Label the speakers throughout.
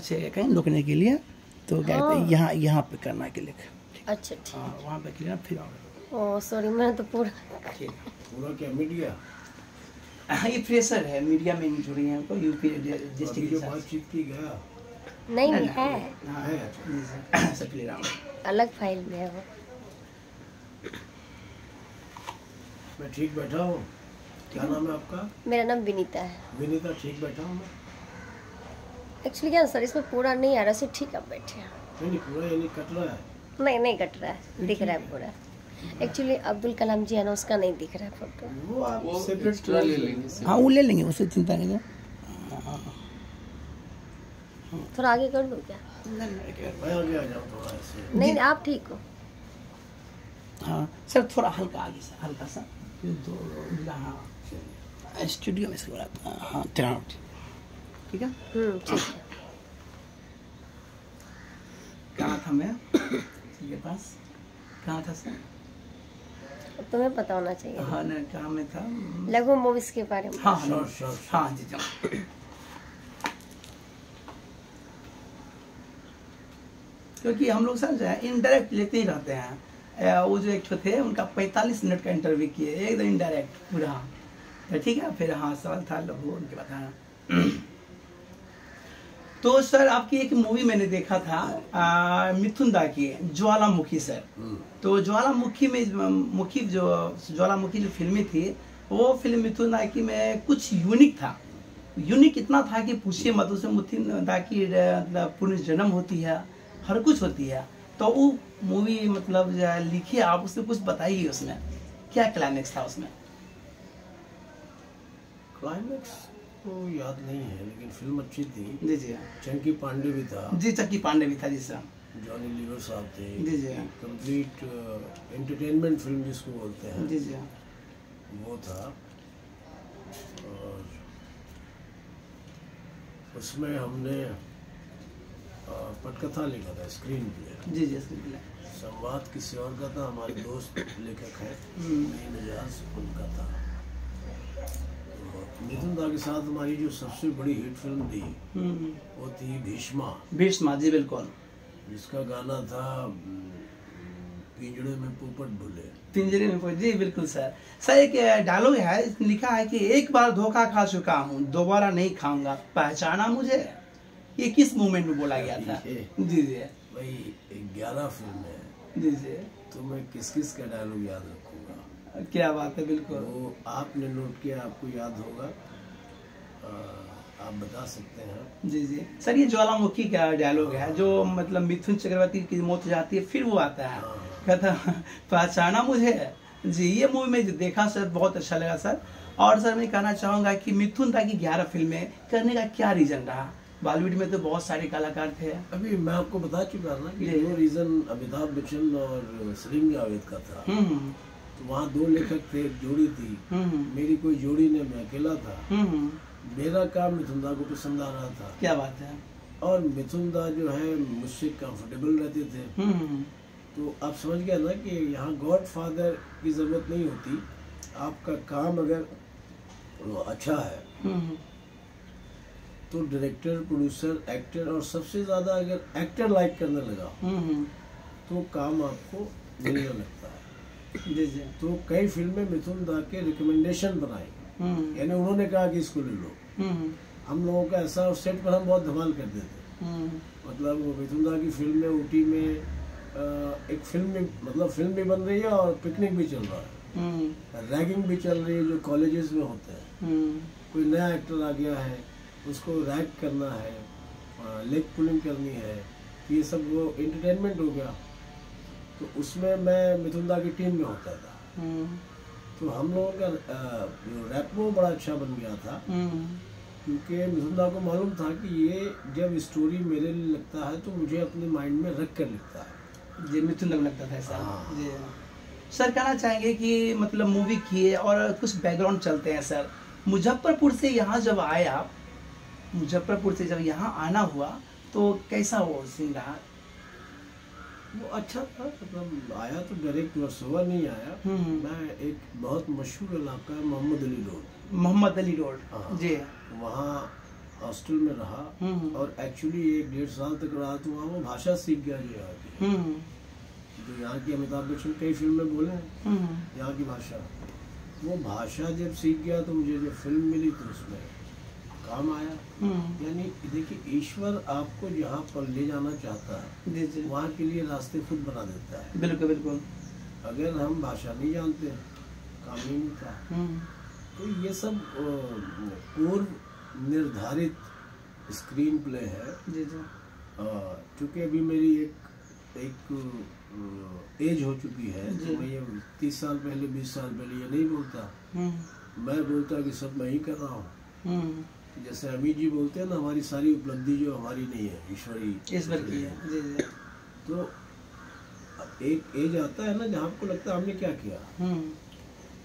Speaker 1: अच्छे कहीं रुकने के लिए, तो क्या कहते हैं यहाँ यहाँ पे करना है क्लिक।
Speaker 2: अच्छा ठीक।
Speaker 1: हाँ वहाँ पे क्लिक फिर आओगे।
Speaker 2: ओह सॉरी, मैं तो पूरा
Speaker 1: ठीक
Speaker 3: पूरा क्या मीडिया?
Speaker 1: हाँ ये फ्रेशर है, मीडिया में नहीं जुड़ी है, तो यूपी डिस्ट्रिक्ट
Speaker 3: जो बातचीत की गया
Speaker 2: नहीं है,
Speaker 1: हाँ है सब क्लियर आओ।
Speaker 2: अलग फाइल में है वो।
Speaker 3: मैं ठीक बैठा हूँ। क्या नाम है आपका?
Speaker 2: मेरा नाम विनीता है।
Speaker 3: विनीता, ठीक बैठा हूँ मैं।
Speaker 2: एक्चुअली क्या सर, इसमें पूरा नहीं आ रहा, सिर्फ ठीक आप बैठे हैं।
Speaker 3: नहीं पूरा ये नहीं कट रहा है।
Speaker 2: नहीं नहीं कट रहा है, दिख रहा है पूरा। एक्चुअली अब्दुल कलाम जी है ना, उसका नहीं दिख रहा है फोटो।
Speaker 3: वो आप सेपरेट ले लेंगे।
Speaker 1: हाँ वो ले लेंगे, उससे चिंता नहीं है।
Speaker 2: थोड़ा आगे कर दूँ क्या?
Speaker 3: मैं आगे आ जाऊँ थोड़ा ऐसे।
Speaker 2: नहीं आप ठीक हो।
Speaker 1: हाँ सर थोड़ा हल्का आगे से, हल्का सा तो हाँ स्टूडियो में से बोला। हाँ ठीक है।
Speaker 2: ठीक है।
Speaker 1: कहाँ था मैं के पास? कहाँ था सर?
Speaker 2: तुम्हें पता होना चाहिए।
Speaker 1: हाँ ना कहाँ में था?
Speaker 2: लघु मूवीज के बारे में।
Speaker 1: हाँ
Speaker 3: शॉर्ट
Speaker 1: हाँ जी जाओ। क्योंकि हम लोग सर इनडायरेक्ट लेते ही रहते हैं। वो जो एक ठो थे उनका 45 मिनट का इंटरव्यू किए, एकदम इनडायरेक्ट पूरा। तो ठीक है, फिर हाँ सवाल था लघु उनके बताना। तो सर आपकी एक मूवी मैंने देखा था मिथुन दा की, ज्वालामुखी सर। तो ज्वालामुखी जो फिल्में थी, वो फिल्म मिथुन दा की में कुछ यूनिक था। यूनिक इतना था कि पूछिए मत, उसमें मिथुन दा की पुनर्जन्म होती है, हर कुछ होती है। तो वो मूवी मतलब लिखिए आप, उससे कुछ बताइए उसमें क्या क्लाइमेक्स था उसमें?
Speaker 3: क्लाइमेक्स तो याद नहीं है, लेकिन फिल्म अच्छी थी।
Speaker 1: जी जी।
Speaker 3: चंकी पांडे भी था।
Speaker 1: जी चंकी पांडे भी था जी सर।
Speaker 3: जॉनी लीवर साहब थे।
Speaker 1: जी जी।
Speaker 3: कंप्लीट एंटरटेनमेंट फिल्म जिसको बोलते हैं।
Speaker 1: जी जी।
Speaker 3: वो था। और उसमें हमने पटकथा लिखा था, स्क्रीन प्ले।
Speaker 1: जी जी स्क्रीन प्ले।
Speaker 3: संवाद किसी और का था, हमारे दोस्त लेखक है नजाज, उनका था। मिथुन दा के साथ हमारी जो सबसे बड़ी हिट फिल्म थी वो थी भीष्मा।
Speaker 1: भीष्मा जी बिल्कुल।
Speaker 3: जिसका गाना था पिंजड़े में पोपट बोले।
Speaker 1: पिंजरे में पोपट, जी बिल्कुल सर। सर एक डायलॉग है, इसमें लिखा है कि एक बार धोखा खा चुका हूँ, दोबारा नहीं खाऊंगा, पहचाना मुझे। ये किस मूवमेंट में बोला गया था? जी जी
Speaker 3: भाई 11 फिल्म है।
Speaker 1: जी जी।
Speaker 3: तो मैं किस किस का डायलॉग याद रखूंगा?
Speaker 1: क्या बात है, बिल्कुल।
Speaker 3: वो आपने नोट किया, आपको याद होगा, आप बता सकते हैं।
Speaker 1: जी जी सर, ये ज्वालामुखी का डायलॉग है, जो मतलब मिथुन चक्रवर्ती की मौत हो जाती है, फिर वो आता है, कहता पहचाना मुझे। जी ये मूवी में देखा सर, बहुत अच्छा लगा सर। और सर मैं कहना चाहूंगा कि मिथुन दा की 11 फिल्में करने का क्या रीजन रहा? बॉलीवुड में तो बहुत सारे कलाकार थे।
Speaker 3: अभी मैं आपको बता चुका ना कि जो रीजन अमिताभ बच्चन और सलीम जावेद का था। तो वहाँ 2 लेखक थे, एक जोड़ी थी। मेरी कोई जोड़ी नहीं, मैं अकेला था। मेरा काम मिथुन दा को पसंद आ रहा था।
Speaker 1: क्या बात है। और
Speaker 3: मिथुन दा जो है मुझसे कंफर्टेबल रहते थे। तो आप समझ गया ना कि यहाँ गॉड फादर की जरूरत नहीं होती। आपका काम अगर अच्छा है तो डायरेक्टर, प्रोड्यूसर, एक्टर, और सबसे ज्यादा अगर एक्टर लाइक करने लगा तो काम आपको मिलने लगता है।
Speaker 1: जी जी।
Speaker 3: तो कई फिल्में मिथुन दा के रिकमेंडेशन बनाई, यानी उन्होंने कहा कि इसको ले लो। हम लोगों का ऐसा, सेट पर हम बहुत धमाल करते थे। मतलब वो मिथुन दा की फिल्म में ऊटी में एक फिल्म, मतलब फिल्म भी बन रही है और पिकनिक भी चल रहा है, रैगिंग भी चल रही है जो कॉलेजेस में होते हैं। कोई नया एक्टर आ गया है, उसको रैग करना है, लेग पुलिंग करनी है, ये सब वो एंटरटेनमेंट हो गया। तो उसमें मैं मिथुन दा की टीम में होता था। तो हम लोगों का रैपो बड़ा अच्छा बन गया था, क्योंकि मिथुन दा को मालूम था कि ये जब स्टोरी मेरे लिए लगता है तो मुझे अपने माइंड में रख कर लिखता है।
Speaker 1: जी मिथुन लगता था ऐसा। जी सर, कहना चाहेंगे कि मतलब मूवी किए और कुछ बैकग्राउंड चलते हैं सर। मुजफ्फरपुर से यहाँ जब आए आप, मुजफ्फरपुर से जब यहाँ आना हुआ तो कैसा वो सीन रहा?
Speaker 3: वो अच्छा था, मतलब आया तो डायरेक्ट वर्सोवा नहीं आया। मैं एक बहुत मशहूर इलाका है मोहम्मद अली रोड।
Speaker 1: मोहम्मद अली रोड जी,
Speaker 3: वहाँ हॉस्टल में रहा और एक्चुअली 1-1.5 साल तक रहा, तो वहाँ वो भाषा सीख गया जो यहाँ की। तो यहाँ की अमिताभ बच्चन कई फिल्म में बोले हैं यहाँ की भाषा, वो भाषा जब सीख गया तो मुझे जब फिल्म मिली तो उसमें काम आया। यानी देखिए, ईश्वर आपको जहाँ पर ले जाना चाहता है वहाँ के लिए रास्ते खुद बना देता है।
Speaker 1: बिल्कुल बिल्कुल।
Speaker 3: अगर हम भाषा नहीं जानते, काम ही नहीं था। तो ये सब पूर्व निर्धारित स्क्रीन प्ले है। चूँकि अभी मेरी एक एज हो चुकी है, तो मैं ये 30 साल पहले 20 साल पहले ये नहीं बोलता, मैं बोलता कि सब मैं ही कर रहा हूँ। जैसे अमित जी बोलते हैं ना, हमारी सारी उपलब्धि जो हमारी नहीं है, ईश्वर की है। तो एक एज आता है ना जहाँ आपको लगता है हमने क्या किया,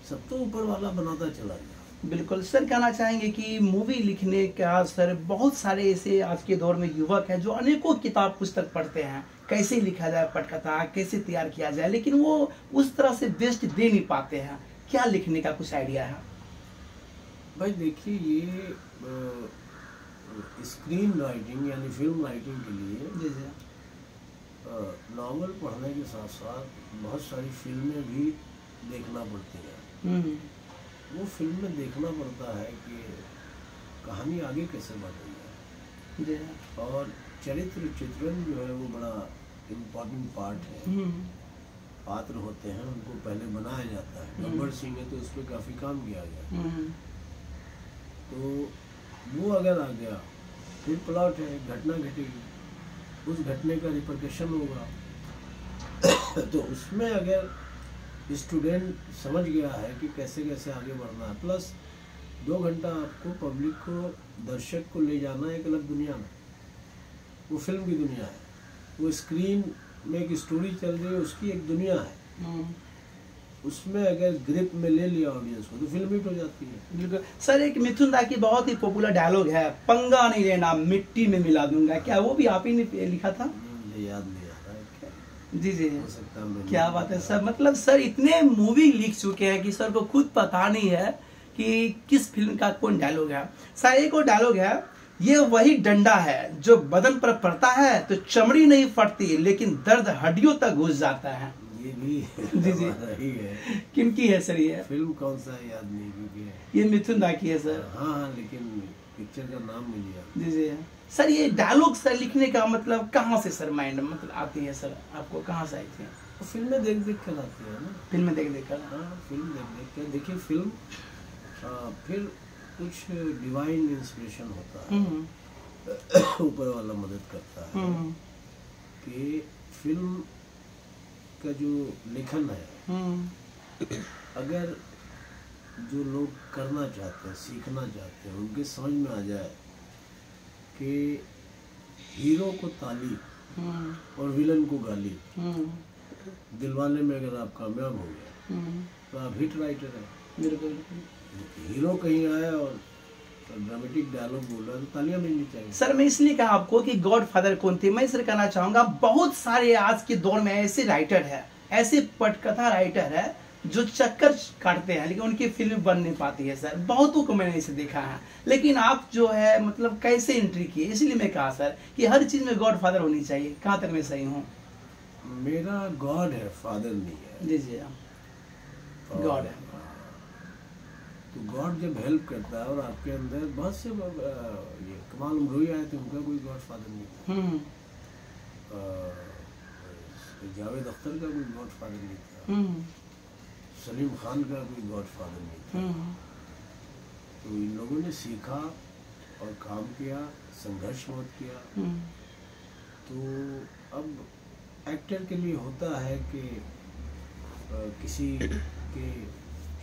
Speaker 3: सब तो ऊपर वाला बनाता चला गया।
Speaker 1: बिल्कुल सर, कहना चाहेंगे कि मूवी लिखने का सर बहुत सारे ऐसे आज के दौर में युवक हैं जो अनेकों किताब पुस्तक पढ़ते हैं, कैसे लिखा जाए पटकथा, कैसे तैयार किया जाए, लेकिन वो उस तरह से बेस्ट दे नहीं पाते हैं। क्या लिखने का कुछ आइडिया है?
Speaker 3: भाई देखिए, ये स्क्रीन राइटिंग यानी फिल्म राइटिंग के लिए नॉवल पढ़ने के साथ साथ बहुत सारी फिल्में भी देखना पड़ती हैं। वो फिल्में देखना पड़ता है कि कहानी आगे कैसे बढ़ रही है, और चरित्र चित्रण जो है वो बड़ा इम्पोर्टेंट पार्ट है। पात्र होते हैं, उनको पहले बनाया जाता है। गब्बर सिंह है तो उस पर काफ़ी काम किया गया। तो वो अगर आ गया, फिर प्लॉट है, घटना घटेगी, उस घटने का रिपरकशन होगा। तो उसमें अगर स्टूडेंट समझ गया है कि कैसे कैसे आगे बढ़ना है, प्लस 2 घंटा आपको पब्लिक को, दर्शक को ले जाना है एक अलग दुनिया में। वो फिल्म की दुनिया है, वो स्क्रीन में एक स्टोरी चल रही है, उसकी एक दुनिया है। उसमें अगर ग्रिप में ले लिया ऑडियंस को तो फिल्म हिट हो जाती है।
Speaker 1: बिल्कुल सर, एक मिथुन दा की बहुत ही पॉपुलर डायलॉग है, पंगा नहीं लेना मिट्टी में मिला दूंगा, क्या वो भी आप ही ने लिखा था?
Speaker 3: मुझे याद नहीं आ रहा है क्या।
Speaker 1: जी
Speaker 3: हो सकता है।
Speaker 1: क्या बात है सर, मतलब सर इतने मूवी लिख चुके हैं कि सर को खुद पता नहीं है कि किस फिल्म का कौन डायलॉग है। सर एक और डायलॉग है, ये वही डंडा है जो बदन पर पड़ता है तो चमड़ी नहीं फटती, लेकिन दर्द हड्डियों तक घुस जाता है।
Speaker 3: ये भी
Speaker 1: जी
Speaker 3: रही है।
Speaker 1: किनकी है सर ये
Speaker 3: फिल्म? कौन सा है याद नहीं, क्योंकि
Speaker 1: ये मिथुन दा की है सर।
Speaker 3: हाँ, लेकिन पिक्चर का नाम मुझे याद।
Speaker 1: जी सर, ये डायलॉग सर लिखने का मतलब कहाँ से सर माइंड मतलब आती है सर, आपको कहाँ से आई थी?
Speaker 3: तो फिल्में देख देख कर आती है ना।
Speaker 1: फिल्में देख देख कर?
Speaker 3: हाँ, फिल्म देख देख कर। देखिए फिल्म फिर कुछ डिवाइन इंस्पिरेशन होता है, ऊपर वाला मदद करता है कि फिल्म का जो लेखन है, अगर जो लोग करना चाहते हैं, सीखना चाहते हैं, उनके समझ में आ जाए कि हीरो को ताली और विलन को गाली, दिलवाने में अगर आप कामयाब हो गए तो आप हिट राइटर हैं।
Speaker 1: बिल्कुल।
Speaker 3: हीरो कहीं आया और ड्रामेटिक डायलॉग बोल रहा है तो तालियां मिलनी चाहिए।
Speaker 1: सर मैं इसलिए कहा आपको कि गॉडफादर कौन थे, मैं सर कहना चाहूंगा बहुत सारे आज के दौर में ऐसे राइटर है, ऐसे पटकथा राइटर है जो चक्कर काटते हैं लेकिन उनकी फिल्म बन नहीं पाती है सर, बहुतों को मैंने इसे देखा है। लेकिन आप जो है मतलब कैसे एंट्री किए, इसलिए मैं कहा सर कि हर चीज में गॉडफादर होनी चाहिए। कहाँ तक मैं सही हूँ?
Speaker 3: मेरा गॉड है, फादर नहीं है।
Speaker 1: जी जी, गॉड है।
Speaker 3: तो गॉड जब हेल्प करता है और आपके अंदर बहुत से ये कमाल अमरोही आए थे, उनका कोई गॉड फादर नहीं था। जावेद अख्तर का कोई गॉड फादर नहीं था। सलीम खान का कोई गॉड फादर नहीं था। तो इन लोगों ने सीखा और काम किया, संघर्ष बहुत किया। तो अब एक्टर के लिए होता है कि किसी के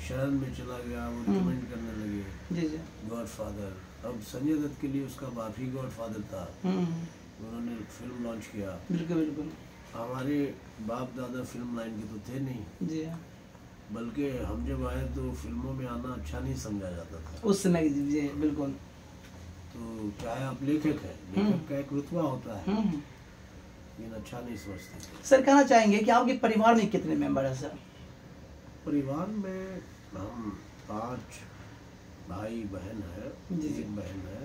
Speaker 3: शरण में चला गया, वो रिकमेंड करने लगे गॉड फादर। अब संजय दत्त के लिए उसका बाप ही गॉड फादर था, उन्होंने फिल्म लॉन्च किया।
Speaker 1: बिल्कुल बिल्कुल।
Speaker 3: हमारे बाप दादा फिल्म लाइन के तो थे नहीं
Speaker 1: जी,
Speaker 3: बल्कि हम जब आए तो फिल्मों में आना अच्छा नहीं समझा जाता था
Speaker 1: उस समय। जी बिल्कुल।
Speaker 3: तो चाहे आप लेखक हैं, लेखक का एक रुतबा होता है, लेकिन अच्छा नहीं समझते।
Speaker 1: सर कहना चाहेंगे कि आपके परिवार में कितने मेंबर हैं सर?
Speaker 3: परिवार में हम 5 भाई बहन है, एक बहन है,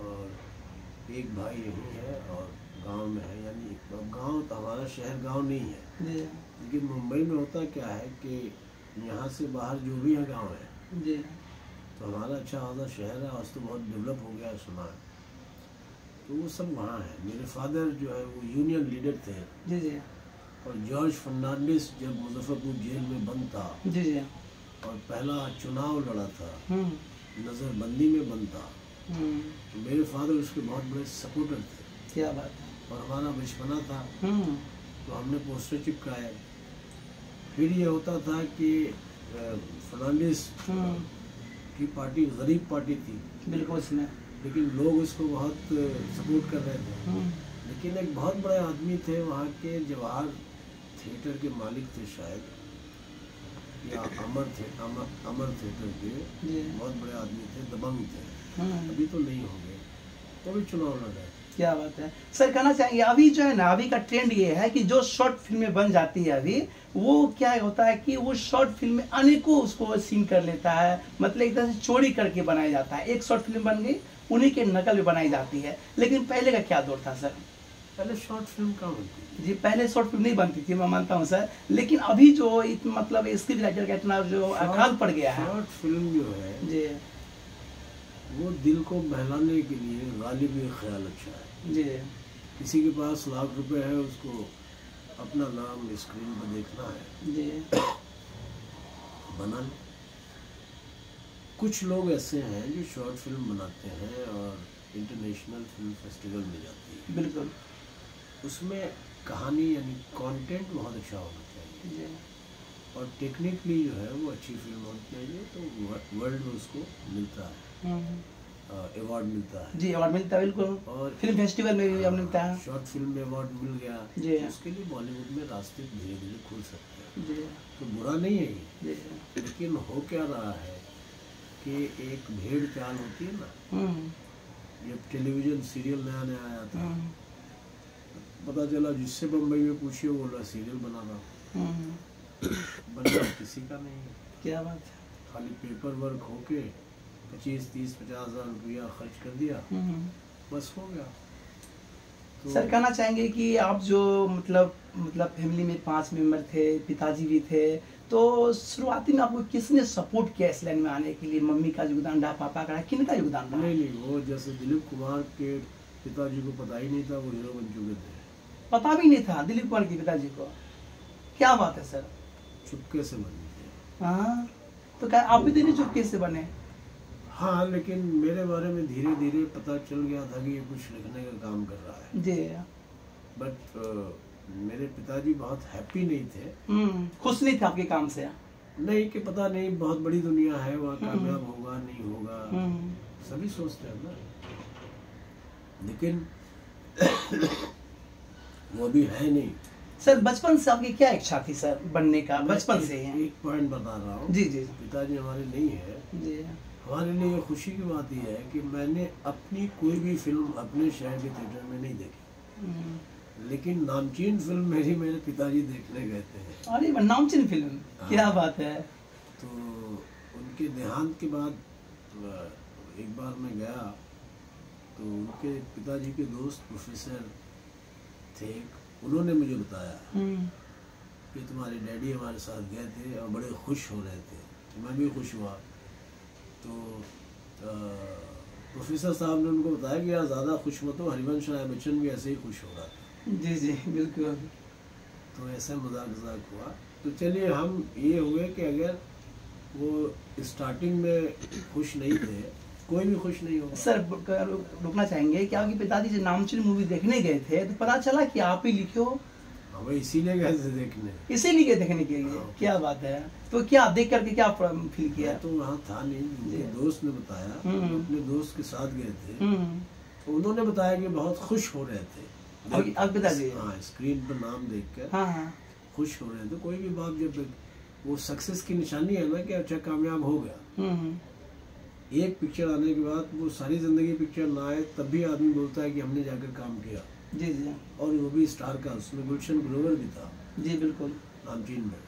Speaker 3: और एक भाई यहीं है और गांव में है, यानी गांव तो हमारा शहर गांव नहीं है, लेकिन मुंबई में होता क्या है कि यहाँ से बाहर जो भी है गांव है
Speaker 1: जी,
Speaker 3: तो हमारा अच्छा खासा शहर है, आज तो बहुत डेवलप हो गया है सुना है, तो वो सब वहाँ है। मेरे फादर जो है वो यूनियन लीडर थे
Speaker 1: जी जी,
Speaker 3: और जॉर्ज फर्नांडिस जब मुजफ्फरपुर जेल में बंद था
Speaker 1: जी जी,
Speaker 3: और पहला चुनाव लड़ा था, नज़रबंदी में बंद था, तो मेरे फादर उसके बहुत बड़े सपोर्टर थे।
Speaker 1: क्या बात है।
Speaker 3: और हमारा बचपना था तो हमने पोस्टर चिपकाए। फिर ये होता था कि फर्नांडिस की पार्टी गरीब पार्टी थी
Speaker 1: बिल्कुल उसमें,
Speaker 3: लेकिन लोग उसको बहुत सपोर्ट कर रहे थे। लेकिन एक बहुत बड़े आदमी थे वहाँ के, जवाहर थिएटर के मालिक थे शायद, या अमर थिएटर के बहुत बड़े आदमी थे, दबंग थे, अभी तो नहीं होंगे, तो भी चुनाव लड़ा।
Speaker 1: क्या बात है सर। कहना चाहेंगे अभी जो है ना, अभी का ट्रेंड ये है कि जो शॉर्ट फिल्में बन जाती है अभी, वो क्या होता है कि वो शॉर्ट फिल्म में अनेकों उसको सीन कर लेता है, मतलब एक तरह से चोरी करके बनाया जाता है। एक शॉर्ट फिल्म बन गई, उन्हीं के नकल में बनाई जाती है। लेकिन पहले का क्या दौर था सर?
Speaker 3: पहले शॉर्ट फिल्म कहाँ बनती
Speaker 1: जी, पहले शॉर्ट फिल्म नहीं बनती थी, मैं मानता हूँ सर, लेकिन अभी जो मतलब स्क्रिप्ट राइटर का इतना जो अकाल पड़ गया है।
Speaker 3: शॉर्ट फिल्म जो है
Speaker 1: जी,
Speaker 3: वो दिल को बहलाने के लिए गालिब ये ख्याल अच्छा है
Speaker 1: जी,
Speaker 3: किसी के पास लाख रुपए है, उसको अपना नाम स्क्रीन पर देखना है,
Speaker 1: जी,
Speaker 3: बना ले। कुछ लोग ऐसे हैं जो शॉर्ट फिल्म बनाते हैं और इंटरनेशनल फिल्म फेस्टिवल में जाती है।
Speaker 1: बिल्कुल,
Speaker 3: उसमें कहानी यानी कंटेंट बहुत अच्छा होना चाहिए
Speaker 1: जी,
Speaker 3: और टेक्निकली जो है वो अच्छी फिल्म होनी चाहिए, तो वर्ल्ड में उसको मिलता है, अवार्ड मिलता है।
Speaker 1: जी, अवार्ड मिलता है बिल्कुल, और फिल्म फेस्टिवल में भी मिलता है।
Speaker 3: शॉर्ट फिल्म में अवार्ड मिल गया
Speaker 1: जी,
Speaker 3: तो उसके लिए बॉलीवुड में रास्ते धीरे धीरे खुल सकते हैं।
Speaker 1: जी,
Speaker 3: तो बुरा नहीं है ये,
Speaker 1: जी,
Speaker 3: लेकिन हो क्या रहा है कि एक भेड़ चाल होती है ना, जब टेलीविजन सीरियल नया नया आया था, पता चला जिससे बम्बई में पूछिए वो बोला सीरियल बनाना, बनना किसी का नहीं है।
Speaker 1: क्या बात है।
Speaker 3: खाली पेपर वर्क होके 25, 30, 50 हज़ार रुपया खर्च कर दिया, बस हो गया।
Speaker 1: तो सर कहना चाहेंगे कि आप जो मतलब फैमिली में 5 मेंबर थे, पिताजी भी थे, तो शुरुआती में आपको किसने सपोर्ट किया इस लाइन में आने के लिए? मम्मी का योगदान रहा, पापा का रहा, किन का योगदान रहा?
Speaker 3: नहीं, वो जैसे दिलीप कुमार के पिताजी को पता ही नहीं था वो हीरो बन चुके थे।
Speaker 1: पता भी नहीं था दिलीप कुमार के पिताजी को? क्या बात है सर।
Speaker 3: चुपके से बने थे।
Speaker 1: हाँ, तो क्या आप भी तो नहीं चुपके से बने?
Speaker 3: हाँ, लेकिन मेरे बारे में धीरे धीरे पता चल गया था कि ये कुछ लिखने का काम कर रहा है
Speaker 1: जी,
Speaker 3: बट मेरे पिताजी बहुत हैप्पी नहीं थे,
Speaker 1: खुश नहीं थे आपके काम से?
Speaker 3: नहीं, कि पता नहीं बहुत बड़ी दुनिया है, वहाँ कामयाब होगा नहीं होगा, सभी सोचते हैं ना, लेकिन वो भी है नहीं।
Speaker 1: सर बचपन से आपकी क्या इच्छा थी सर बनने का? बचपन से ही?
Speaker 3: एक पॉइंट बता रहा हूँ।
Speaker 1: जी जी,
Speaker 3: पिताजी हमारे नहीं है
Speaker 1: जी,
Speaker 3: हमारे लिए खुशी की बात यह है कि मैंने अपनी कोई भी फिल्म अपने शहर के थिएटर में नहीं देखी, लेकिन नामचीन फिल्म मेरे पिताजी देखने गए थे।
Speaker 1: अरे नामचीन फिल्म, क्या बात है।
Speaker 3: तो उनके देहांत के बाद एक बार मैं गया तो उनके पिताजी के दोस्त प्रोफेसर थे, उन्होंने मुझे बताया कि तुम्हारे डैडी हमारे साथ गए थे और बड़े खुश हो रहे थे, तो मैं भी खुश हुआ। तो प्रोफेसर साहब ने उनको बताया कि यार ज़्यादा खुश मत हो, हरिवंश राय बच्चन भी ऐसे ही खुश हो रहा था।
Speaker 1: जी जी बिल्कुल।
Speaker 3: तो ऐसे मजाक हुआ। तो चलिए हम ये हुए कि अगर वो स्टार्टिंग में खुश नहीं थे, कोई भी खुश नहीं होगा।
Speaker 1: सर रुकना चाहेंगे कि आपके पिताजी से नामचीन मूवी देखने गए थे तो पता चला कि आप ही लिखे हो?
Speaker 3: हाँ, इसीलिए गए थे देखने।
Speaker 1: इसीलिए देखने के लिए?
Speaker 3: हाँ।
Speaker 1: क्या बात है। तो क्या देख करके क्या फील किया?
Speaker 3: तो वहाँ था नहीं, मुझे दोस्त ने बताया, अपने दोस्त के साथ गए थे, तो उन्होंने बताया कि बहुत खुश हो रहे थे।
Speaker 1: अब पिताजी?
Speaker 3: हाँ, स्क्रीन पर नाम देखकर
Speaker 1: हाँ,
Speaker 3: खुश हो रहे थे। कोई भी बात जब वो सक्सेस की निशानी है ना कि अच्छा कामयाब हो गया। एक पिक्चर आने के बाद वो सारी जिंदगी पिक्चर ना आए तब भी आदमी बोलता है कि हमने जाकर काम किया।
Speaker 1: जी जी,
Speaker 3: और वो भी स्टार का, उसमें गुलशन ग्रोवर भी था।
Speaker 1: जी बिल्कुल,
Speaker 3: नामचीन में।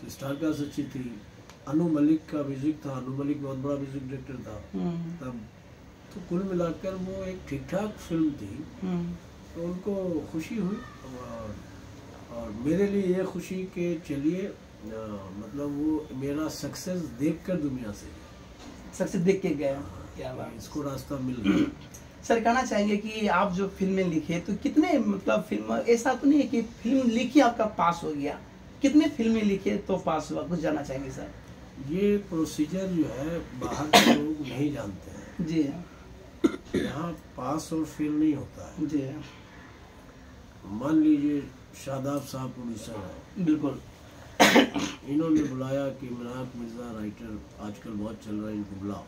Speaker 3: तो स्टार का अच्छी थी, अनु मलिक का म्यूजिक था, अनु मलिक बहुत बड़ा म्यूजिक डायरेक्टर था तब। तो कुल मिलाकर वो एक ठीक ठाक फिल्म थी। तो उनको खुशी हुई और मेरे लिए ये खुशी कि चलिए मतलब वो मेरा सक्सेस देखकर दुनिया से
Speaker 1: सक्सेस देख के गया। क्या बात,
Speaker 3: इसको रास्ता मिल गया।
Speaker 1: सर कहना चाहेंगे कि आप जो फिल्में लिखे तो कितने मतलब फिल्म, ऐसा तो नहीं है कि फिल्म लिखी आपका पास हो गया, कितने फिल्में लिखे तो पास हुआ, कुछ जानना चाहेंगे सर?
Speaker 3: ये प्रोसीजर जो है बाहर के लोग नहीं जानते हैं
Speaker 1: जी।
Speaker 3: यहाँ पास और फेल नहीं होता है
Speaker 1: जी।
Speaker 3: मान लीजिए शादाब साहब प्रोड्यूसर है,
Speaker 1: बिल्कुल।
Speaker 3: इन्होंने बुलाया कि मिनाक मिर्जा राइटर आजकल बहुत चल रहा है, इनको बुलाओ।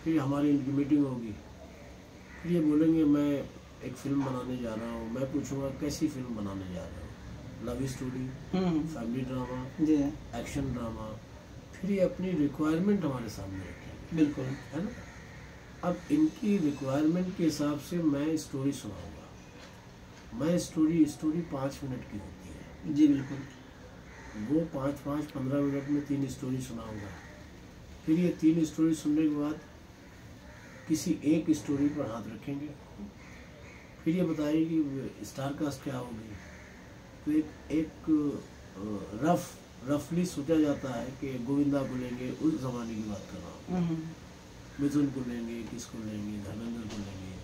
Speaker 3: फिर हमारी इनकी मीटिंग होगी, फिर ये बोलेंगे मैं एक फिल्म बनाने जा रहा हूँ। मैं पूछूंगा कैसी फिल्म बनाने जा रहा हूँ, love story, family drama, action drama. फिर ये अपनी रिक्वायरमेंट हमारे सामने रखेंगे।
Speaker 1: बिल्कुल,
Speaker 3: है ना। अब इनकी रिक्वायरमेंट के हिसाब से मैं स्टोरी सुनाऊंगा। मैं स्टोरी 5 मिनट की होती है।
Speaker 1: जी बिल्कुल।
Speaker 3: वो 15 मिनट में 3 स्टोरी सुनाऊंगा। फिर ये 3 स्टोरी सुनने के बाद किसी एक स्टोरी पर हाथ रखेंगे। फिर ये बताइए कि स्टार कास्ट क्या होगी। तो एक रफली सोचा जाता है कि गोविंदा को लेंगे, उस जमाने की बात कर रहा हूँ, मिथुन को लेंगे, किसको लेंगे, धर्मेंद्र को लेंगे,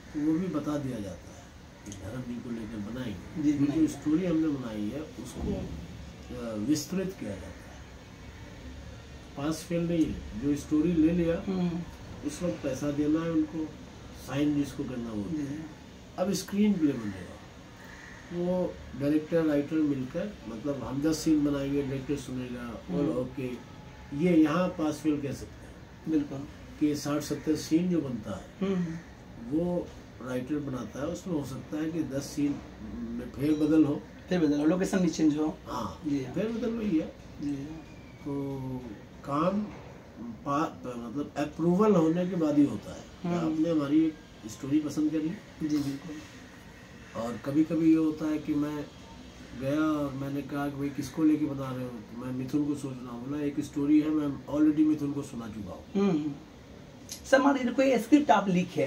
Speaker 3: तो वो भी बता दिया जाता है कि धर्म जी को लेकर बनाएंगे। जो स्टोरी हमने बनाई है उसको विस्तृत किया जाता है। पास फेल नहीं है, जो स्टोरी ले लिया उस वक्त पैसा देना है उनको, साइन जिसको करना वो। अब स्क्रीन प्ले बनेगा, वो डायरेक्टर राइटर मिलकर, मतलब हम 10 सीन बनाएंगे, डायरेक्टर सुनेगा और ओके ये यहाँ पास फेल कह सकते हैं।
Speaker 1: बिल्कुल
Speaker 3: कि 60-70 सीन जो बनता है वो राइटर बनाता है। उसमें हो सकता है कि 10 सीन में फेरबदल हो,
Speaker 1: लोकेशन भी चेंज हो।
Speaker 3: हाँ फेरबदल वही है। तो काम मतलब अप्रूवल होने के बाद ही होता है। आपने हमारी एक स्टोरी पसंद करी।
Speaker 1: जी बिल्कुल।
Speaker 3: और कभी कभी ये होता है कि मैं गया और मैंने कहा कि भाई किसको लेके बना रहे हो, तो मैं मिथुन को सोच रहा हूँ। बोला एक स्टोरी है, मैं ऑलरेडी मिथुन को सुना चुका हूँ।
Speaker 1: सर मान लीजिए कोई स्क्रिप्ट आप लिखे,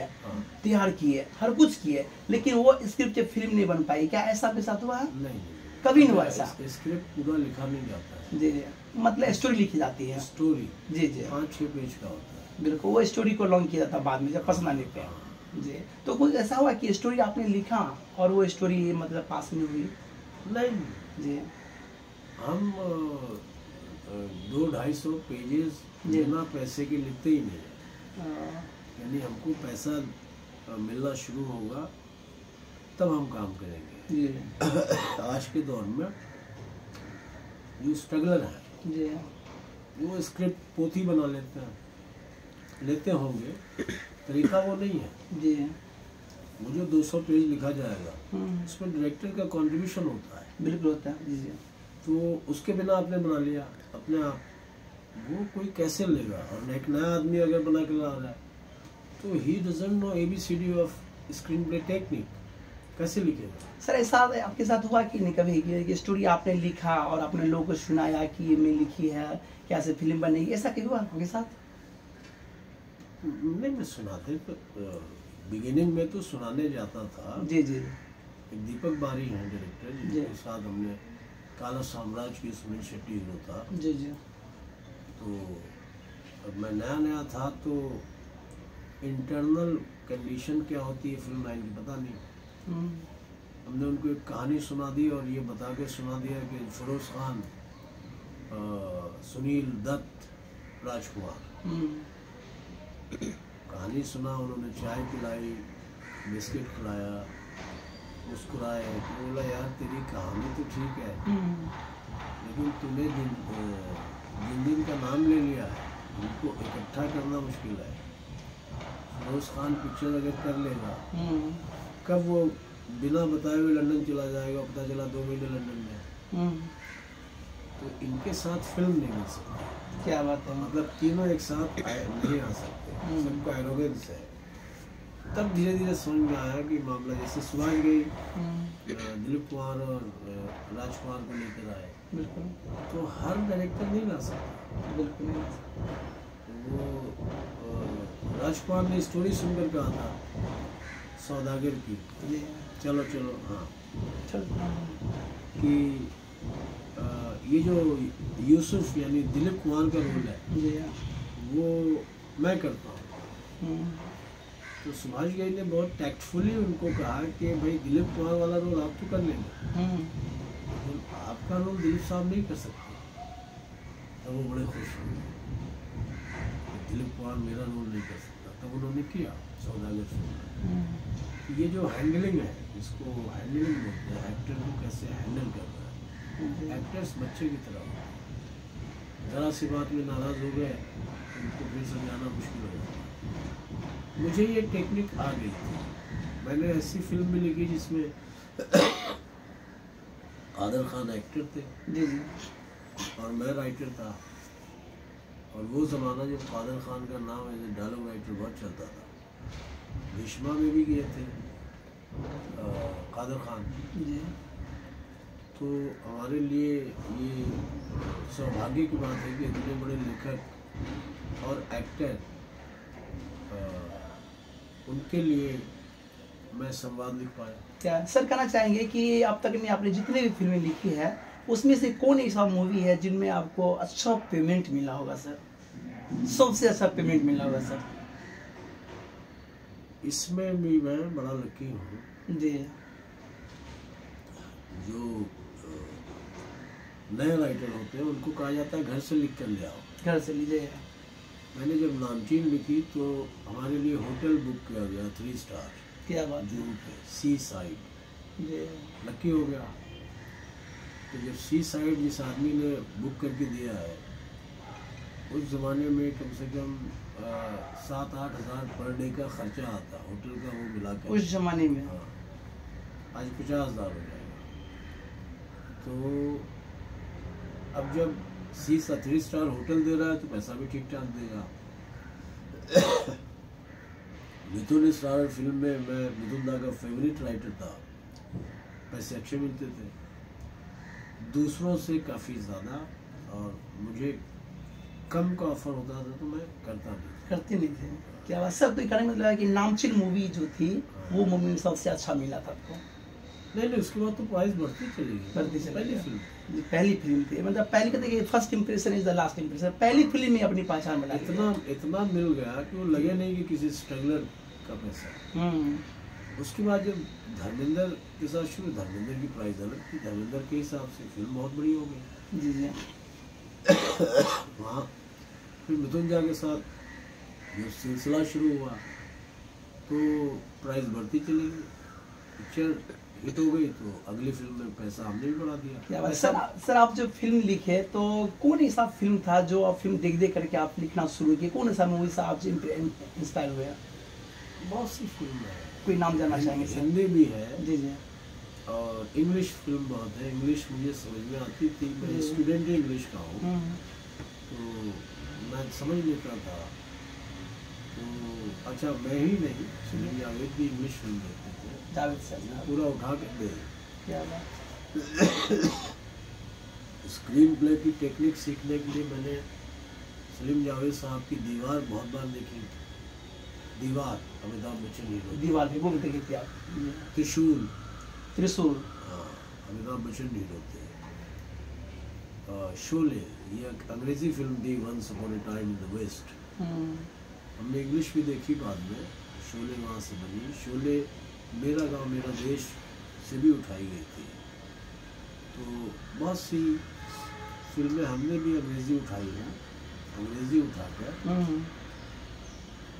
Speaker 1: तैयार किए, हर कुछ किए, लेकिन वो स्क्रिप्ट जब फिल्म नहीं बन पाई, क्या ऐसा आपके साथ हुआ है?
Speaker 3: नहीं,
Speaker 1: कभी नहीं हुआ ऐसा।
Speaker 3: स्क्रिप्ट पूरा लिखा नहीं जाता है।
Speaker 1: जी, मतलब स्टोरी लिखी जाती है।
Speaker 3: स्टोरी
Speaker 1: जी
Speaker 3: 5-6 पेज का होता है।
Speaker 1: बिल्कुल, वो स्टोरी को लॉन्च किया जाता है बाद में जब पसंद आने पे। जी, तो कुछ ऐसा हुआ कि स्टोरी आपने लिखा और वो स्टोरी मतलब पास नहीं हुई?
Speaker 3: नहीं
Speaker 1: जी,
Speaker 3: हम 200-250 पेजेस बिना पैसे के लिखते ही नहीं। यानी हमको पैसा मिलना शुरू होगा तब हम काम करेंगे। आज के दौर में जो स्ट्रगलर है वो स्क्रिप्ट पोथी बना लेते होंगे, तरीका वो नहीं है।
Speaker 1: जी,
Speaker 3: वो जो 200 पेज लिखा जाएगा उसमें डायरेक्टर का कंट्रीब्यूशन होता है।
Speaker 1: बिल्कुल होता है। जी, तो
Speaker 3: उसके बिना आपने बना लिया अपने आप, वो कोई कैसे लेगा। और एक नया आदमी अगर बना के ला रहा है तो he doesn't know ABCD of screen play technique, कैसे लिखेगा।
Speaker 1: सर ऐसा आपके साथ हुआ कि नहीं कभी कि स्टोरी आपने लिखा और आपने लोगों को सुनाया कि ये मैं लिखी है, कैसे फिल्म बनेगी, ऐसा कभी हुआ आपके साथ?
Speaker 3: नहीं, मैं सुनाते तो बिगिनिंग में तो सुनाने जाता था।
Speaker 1: जी जी।
Speaker 3: एक दीपक बारी हैं डायरेक्टर, जिनके साथ हमने काला साम्राज्य की सुनील शेट्टी हीरो था।
Speaker 1: जी जी।
Speaker 3: तो अब मैं नया था तो इंटरनल कंडीशन क्या होती है फिल्म लाइन की पता नहीं। हमने उनको एक कहानी सुना दी और ये बता के सुना दिया कि फिरोज खान, सुनील दत्त, राजकुमार। कहानी सुना, उन्होंने चाय पिलाई, बिस्किट खिलाया, मुस्कुराए। तो बोला यार तेरी कहानी तो ठीक है लेकिन तूने जिन का नाम ले लिया है उनको इकट्ठा करना मुश्किल है। फिरोज खान पिक्चर अगर कर लेगा कब वो बिना बताए हुए लंदन चला जाएगा, पता चला 2 महीने लंदन में। तो इनके साथ फिल्म नहीं बन सकती।
Speaker 1: क्या बात है।
Speaker 3: मतलब तीनों एक साथ नहीं आ सकते, सबका एरोगेंस है। तब धीरे धीरे समझ में आया कि मामला जैसे सुनाई गई, दिलीप कुमार और राजकुमार को लेकर आए।
Speaker 1: बिल्कुल।
Speaker 3: तो हर डायरेक्टर नहीं ला सकता।
Speaker 1: बिल्कुल नहीं।
Speaker 3: वो राजकुमार ने स्टोरी सुनकर कहा था सौदागर की, चलो चलो हाँ, कि ये जो यूसुफ यानी दिलीप कुमार का रोल है वो मैं करता हूँ। तो सुभाष घई ने बहुत टैक्टफुली उनको कहा कि भाई दिलीप कुमार वाला रोल आप तो कर लेंगे, लेकिन आपका रोल दिलीप साहब नहीं कर सकते। तो वो बड़े खुश हुए, दिलीप कुमार मेरा रोल नहीं कर सकता। तब उन्होंने किया सौदागर फिल्म। ये जो हैंडलिंग है, इसको हैंडलिंग बोलते हैं, एक्टर को कैसे हैंडल करना है। एक्टर्स बच्चे की तरह होते हैं, जरा सी बात में नाराज हो गए उनको फिर समझाना मुश्किल हो जाता है। मुझे ये टेक्निक आ गई थी। मैंने ऐसी फिल्म भी लिखी जिसमें कादर खान एक्टर थे और मैं राइटर था, और वो ज़माना जब कादर खान का नाम एज ए डायलॉग राइटर बहुत चलता था। भीष्मा में भी गए थे कादर खान, तो हमारे लिए ये सौभाग्य की बात है कि इतने बड़े लेखक और एक्टर, उनके लिए मैं संवाद लिख पाया।
Speaker 1: क्या सर कहना चाहेंगे कि अब तक में आपने जितने भी फिल्में लिखी है उसमें से कौन ऐसा मूवी है जिनमें आपको अच्छा पेमेंट मिला होगा सर, सबसे अच्छा पेमेंट मिला होगा सर?
Speaker 3: इसमें भी मैं बड़ा लकी हूँ
Speaker 1: जी।
Speaker 3: जो नए राइटर होते हैं उनको कहा जाता है घर से लिख कर ले आओ,
Speaker 1: घर से लीजिए।
Speaker 3: मैंने जब नामचीन लिखी तो हमारे लिए होटल बुक किया गया 3 स्टार,
Speaker 1: क्या बात
Speaker 3: जूहू पे सी साइड। लकी हो गया। तो जब सी साइड जिस आदमी ने बुक करके दिया है, उस ज़माने में कम से कम 7-8 हज़ार पर डे का खर्चा आता होटल का, वो मिलाकर
Speaker 1: उस ज़माने में।
Speaker 3: हाँ, आज 50 हज़ार हो जाएगा। तो अब जब सी 3 स्टार होटल दे रहा है तो पैसा भी ठीक ठाक देगा। मिथुन स्टार फिल्म में मैं मिथुन दा का फेवरेट राइटर था, पैसे अच्छे मिलते थे दूसरों से काफ़ी ज़्यादा, और मुझे कम का ऑफर होता था तो मैं करते नहीं थे।
Speaker 1: क्या बात सर, तो कहने का मतलब है कि नामचीन मूवी जो थी वो मूवी में सबसे अच्छा मिला था आपको?
Speaker 3: नहीं, उसके बाद तो प्राइस बढ़ती चली गई।
Speaker 1: पहली फिल्म थी, मतलब पहली कहते हैं first impression is the last impression. पहली फिल्म में अपनी पहचान बना,
Speaker 3: इतना मिल गया कि वो लगे नहीं कि किसी स्ट्रगलर का पैसा। उसके बाद जब धर्मेंद्र के साथ शुरू, धर्मेंद्र की प्राइस अलग थी, धर्मेंद्र के हिसाब से फिल्म बहुत बड़ी हो गई।
Speaker 1: जी जी।
Speaker 3: वहाँ फिर मिथुन झा के साथ जब सिलसिला शुरू हुआ तो प्राइस बढ़ती चली गई, पिक्चर हिट हो गई तो अगली फिल्म में पैसा हमने भी बढ़ा दिया।
Speaker 1: क्या बात सर, आप जब फिल्म लिखे तो कौन ऐसा फिल्म था जो आप फिल्म देख करके आप लिखना शुरू किए? कौन ऐसा मूवी से आप इंस्पायर हुए?
Speaker 3: बहुत सी फिल्म है,
Speaker 1: कोई नाम जानना चाहेंगे?
Speaker 3: हिंदी भी है
Speaker 1: जी जी,
Speaker 3: और इंग्लिश फिल्म बहुत है। इंग्लिश मुझे समझ में आती थी, मैं स्टूडेंट ही इंग्लिश का हूँ तो मैं समझ लेता था। तो अच्छा, मैं ही नहीं, सलीम जावेद भी इंग्लिश फिल्म देखते थे,
Speaker 1: जावेद सर
Speaker 3: पूरा उठा के दे।
Speaker 1: क्या बात।
Speaker 3: स्क्रीन प्ले की टेक्निक सीखने के लिए मैंने सलीम जावेद साहब की दीवार बहुत बार देखी। दीवार अमिताभ बच्चन हीरो,
Speaker 1: दीवार भी वो भी देखी थी आप?
Speaker 3: त्रिशूल,
Speaker 1: हाँ,
Speaker 3: अमिताभ बच्चन हीरो थे। शोले, ये अंग्रेजी फिल्म थी, once upon a time in the West. हमने इंग्लिश भी देखी बाद में, शोले वहाँ से बनी। शोले मेरा गांव मेरा देश से भी उठाई गई थी। तो बहुत सी फिल्में हमने भी अंग्रेजी उठाई हैं। अंग्रेजी उठाकर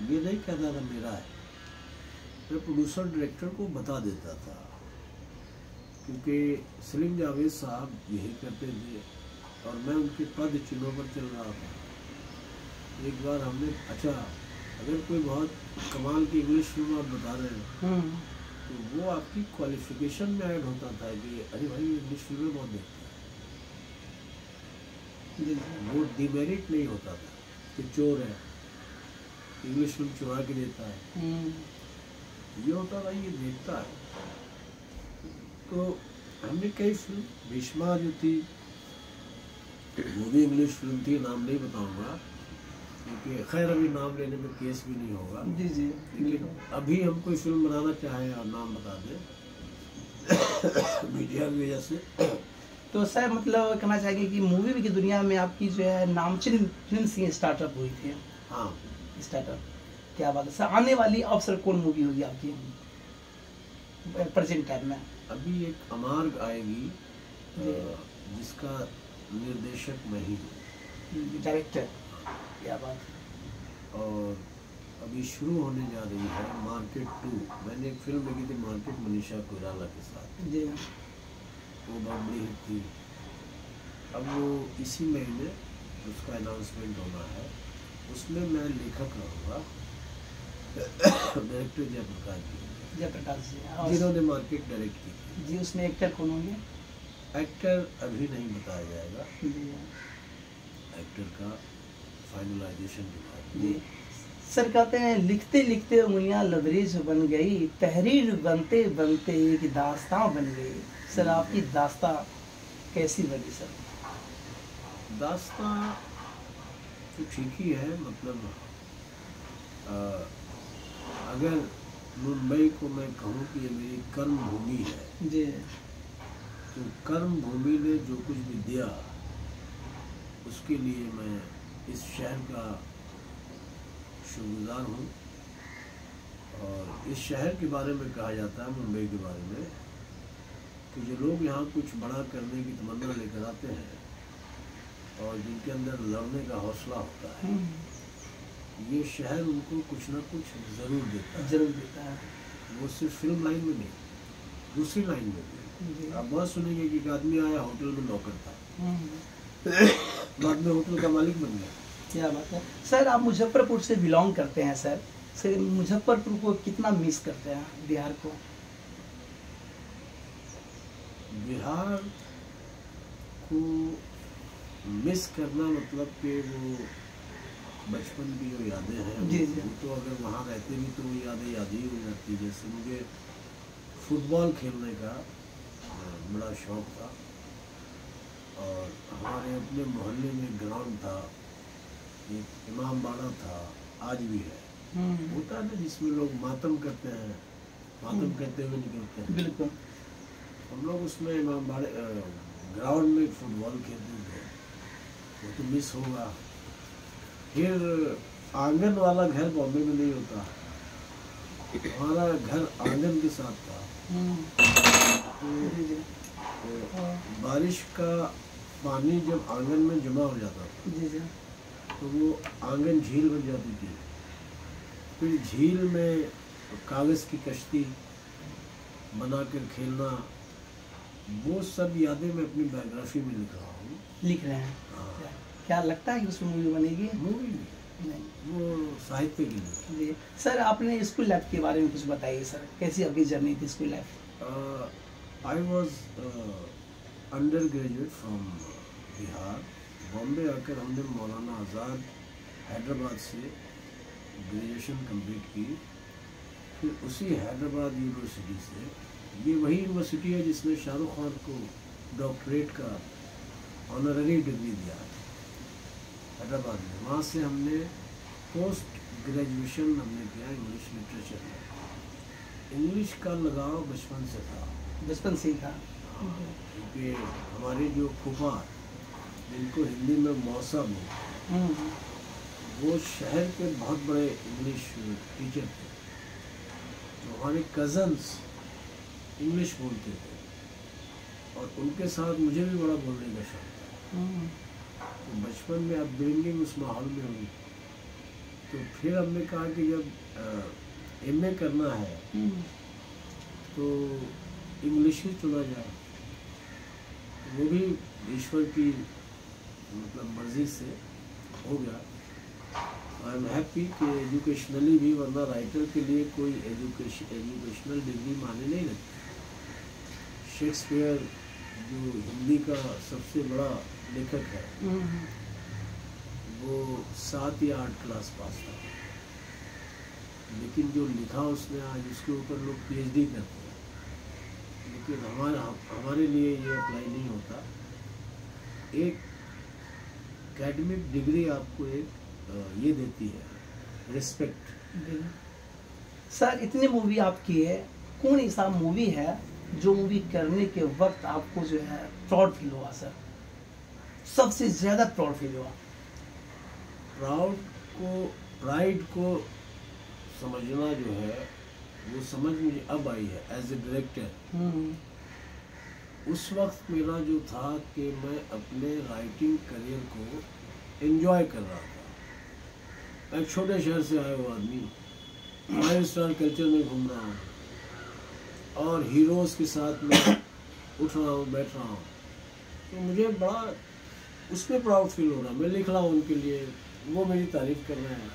Speaker 3: ये नहीं कहता था मेरा है, मैं प्रोड्यूसर डायरेक्टर को बता देता था, क्योंकि सलीम जावेद साहब यही करते थे और मैं उनके पद चिन्हों पर चल रहा था। एक बार हमने, अच्छा अगर कोई बहुत कमाल की इंग्लिश फिल्म आप बता रहे हैं तो वो आपकी क्वालिफिकेशन में ऐड होता था कि अरे भाई इंग्लिश फिल्में बहुत देखते हैं। वो डिमेरिट नहीं होता था कि चोर है, इंग्लिश फिल्म चुरा के देता है, ये होता था ये देखता है। तो हमने कई फिल्म, भीष्मा जो थी वो भी इंग्लिश फिल्म थी, नाम नहीं बताऊंगा, क्योंकि खैर अभी नाम लेने में केस भी नहीं होगा।
Speaker 1: जी जी।
Speaker 3: लेकिन अभी हम कोई फिल्म बनाना चाहें और नाम बता दें मीडिया की वजह से,
Speaker 1: तो सर मतलब कहना चाहेंगे कि मूवी की दुनिया में आपकी जो है नामचीन फिल्म से स्टार्टअप हुई थी।
Speaker 3: हाँ
Speaker 1: स्टार्टअप, क्या बात है सर। आने वाली अवसर कौन मूवी होगी आपकी प्रेजेंट टाइम में?
Speaker 3: अभी एक अमार्ग आएगी जिसका निर्देशक मैं ही हूँ,
Speaker 1: डायरेक्टर, क्या बात है।
Speaker 3: और अभी शुरू होने जा रही है मार्केट 2। मैंने एक फिल्म देखी थी मार्केट मनीषा कोइराला के साथ
Speaker 1: जी।
Speaker 3: वो बहुत बड़ी हिट थी। अब वो इसी महीने उसका अनाउंसमेंट होना है, उसमें मैं लेखक रहूँगा। डायरेक्टर
Speaker 1: जयप्रकाश जी,
Speaker 3: जिन्होंने मार्केट डायरेक्ट की थी।
Speaker 1: जी, उसमें एक्टर कौन होंगे?
Speaker 3: एक्टर अभी नहीं बताया जाएगा,
Speaker 1: जी
Speaker 3: एक्टर का फाइनलाइजेशन के बाद।
Speaker 1: जी। सर कहते हैं लिखते लिखते उंगलियां लबरेज बन गई, तहरीर बनते बनते एक दास्तां बन गई। सर आपकी दास्तां कैसी बनी सर?
Speaker 3: दास्तां तो ठीक ही है, मतलब अगर मुंबई को मैं कहूँ कि ये मेरी कर्म भूमि है,
Speaker 1: जी,
Speaker 3: तो कर्म भूमि ने जो कुछ भी दिया उसके लिए मैं इस शहर का शुक्रगुजार हूँ। और इस शहर के बारे में कहा जाता है, मुंबई के बारे में, कि जो लोग यहाँ कुछ बड़ा करने की तमन्ना लेकर आते हैं और जिनके अंदर लड़ने का हौसला होता है, ये शहर उनको कुछ ना कुछ ज़रूर देता है।
Speaker 1: जरूर देता है।
Speaker 3: वो सिर्फ फिल्म लाइन में नहीं, दूसरी लाइन में भी। आप बहुत सुनेंगे कि एक आदमी आया, होटल में नौकर था, बाद में होटल का मालिक बन गया।
Speaker 1: क्या बात है सर। आप मुजफ्फरपुर से बिलोंग करते हैं सर, सर मुजफ्फरपुर को कितना मिस करते हैं, बिहार को?
Speaker 3: बिहार को मिस करना मतलब कि वो बचपन की जो यादें हैं,
Speaker 1: जी जी,
Speaker 3: वो तो अगर वहाँ रहते भी तो वो यादें याद ही हो जाती। जैसे मुझे फुटबॉल खेलने का बड़ा शौक था, और हमारे अपने मोहल्ले में ग्राउंड था, एक इमाम बाड़ा था, आज भी है। होता है ना जिसमें लोग मातम करते हैं, मातम करते हुए निकलते हैं।
Speaker 1: बिल्कुल।
Speaker 3: हम लोग उसमें इमाम बाड़े ग्राउंड में फुटबॉल खेलते थे, वो तो मिस होगा। फिर आंगन वाला घर बॉम्बे में नहीं होता, हमारा घर आंगन के साथ था। तो बारिश का पानी जब आंगन में जमा हो जाता था, तो वो आंगन झील बन जाती थी। फिर झील में कागज़ की कश्ती बनाकर खेलना, वो सब यादें मैं अपनी बायोग्राफी में लिख रहा हूँ।
Speaker 1: लिख रहे हैं?
Speaker 3: हाँ।
Speaker 1: क्या लगता है कि उसमें मूवी बनेगी?
Speaker 3: मूवी नहीं, वो साहित्य के लिए।
Speaker 1: जी सर, आपने स्कूल लाइफ के बारे में कुछ बताइए सर, कैसी आपकी जर्नी थी school life?
Speaker 3: I was under graduate from Bihar. Bombay आकर हमने मौलाना आज़ाद हैदराबाद से ग्रेजुएशन कंप्लीट की। फिर उसी हैदराबाद यूनिवर्सिटी से, ये वही यूनिवर्सिटी है जिसने शाहरुख खान को डॉक्टरेट का ऑनररी डिग्री दिया है, हैदराबाद में। वहाँ से हमने पोस्ट ग्रेजुएशन हमने किया इंग्लिश लिटरेचर में। इंग्लिश का लगाव बचपन से था।
Speaker 1: बचपन से ही था?
Speaker 3: क्योंकि हमारे जो फूफा, जिनको हिंदी में मौसा बोलते, वो शहर के बहुत बड़े इंग्लिश टीचर थे। तो हमारे कज़न्स इंग्लिश बोलते थे, और उनके साथ मुझे भी बड़ा बोलने का शौक था। तो बचपन में अपब्रिंगिंग उस माहौल में हुई, तो फिर हमने कहा कि जब एमए करना है तो इंग्लिश ही चुना जाए। वो भी ईश्वर की मतलब मर्जी से हो गया। आई एम हैप्पी कि एजुकेशनली भी, वरना राइटर के लिए कोई एजुकेशनल डिग्री माने नहीं लगती। शेक्सपियर जो हिंदी का सबसे बड़ा लेखक है, वो 7 या 8 क्लास पास था, लेकिन जो लिखा उसने आज उसके ऊपर लोग पीएचडी करते हैं। लेकिन हमारे लिए ये अप्लाई नहीं होता। एक एकेडमिक डिग्री आपको एक ये देती है, रिस्पेक्ट।
Speaker 1: सर इतनी मूवी आप किए, कौन ऐसा मूवी है जो मूवी करने के वक्त आपको जो है प्राउड फील हुआ सर, सबसे ज्यादा प्राउड फील हुआ?
Speaker 3: प्राइड को समझना जो है वो समझ मुझे अब आई है एज ए डायरेक्टर। उस वक्त मेरा जो था कि मैं अपने राइटिंग करियर को एंजॉय कर रहा था। मैं एक छोटे शहर से आया हुआ आदमी, 5 स्टार कल्चर में घूम रहा हूँ और हीरोज़ के साथ मैं उठ रहा हूँ, बैठ रहा हूँ, तो मुझे बड़ा उसमें प्राउड फील हो रहा। मैं लिख रहा हूँ उनके लिए, वो मेरी तारीफ कर रहे हैं।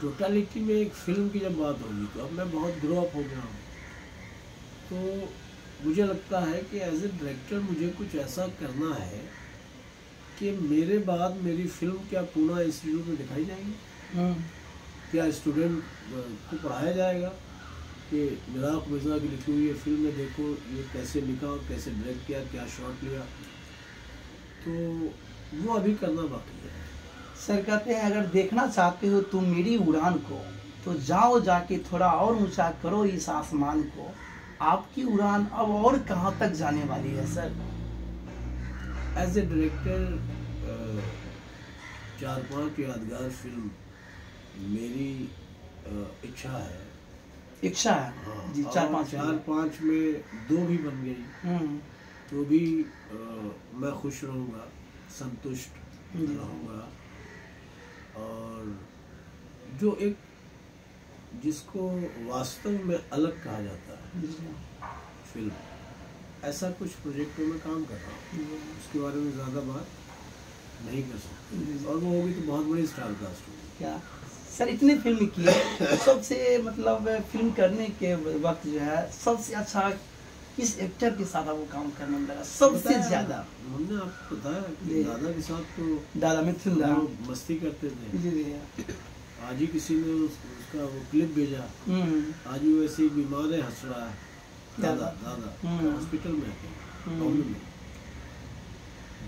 Speaker 3: टोटलिटी में एक फिल्म की जब बात होगी तो अब मैं बहुत ग्रो अप हो गया हूँ, तो मुझे लगता है कि एज ए डायरेक्टर मुझे कुछ ऐसा करना है कि मेरे बाद मेरी फिल्म क्या पूना इंस्टीट्यूट में दिखाई जाएगी, क्या स्टूडेंट को पढ़ाया जाएगा कि मिराक मिर्ज़ा की लिखी हुई ये फिल्म में देखो ये कैसे लिखा और कैसे डायरेक्ट किया, क्या शॉट लिया, तो वो अभी करना बाकी है।
Speaker 1: सर कहते हैं अगर देखना चाहते हो तुम मेरी उड़ान को तो जाओ जाके थोड़ा और ऊंचा करो इस आसमान को, आपकी उड़ान अब और कहाँ तक जाने वाली है सर?
Speaker 3: एज ए डायरेक्टर 4-5 यादगार फिल्म मेरी इच्छा है।
Speaker 1: इच्छा है? हाँ, जी।
Speaker 3: 4-5 में 2 भी बन गई तो भी मैं खुश रहूँगा, संतुष्ट रहूँगा। और जो एक जिसको वास्तव में अलग कहा जाता है फिल्म, ऐसा कुछ प्रोजेक्ट में मैं काम कर रहा हूँ, उसके बारे में ज़्यादा बात नहीं कर सकता, और वो होगी तो बहुत बड़ी स्टार कास्ट होगी।
Speaker 1: क्या सर इतने फिल्म किए, सबसे मतलब फिल्म करने के वक्त जो है सबसे अच्छा किस एक्टर के साथ आपको काम करने में लगा सबसे ज्यादा?
Speaker 3: हमने आपको बताया कि दादा के साथ तो
Speaker 1: दादा मिथुन दा
Speaker 3: मस्ती करते थे।
Speaker 1: जी जी।
Speaker 3: आज ही किसी ने उसका वो क्लिप भेजा, आज भी वैसे ही बीमार है, हंस रहा है दादा हॉस्पिटल में है।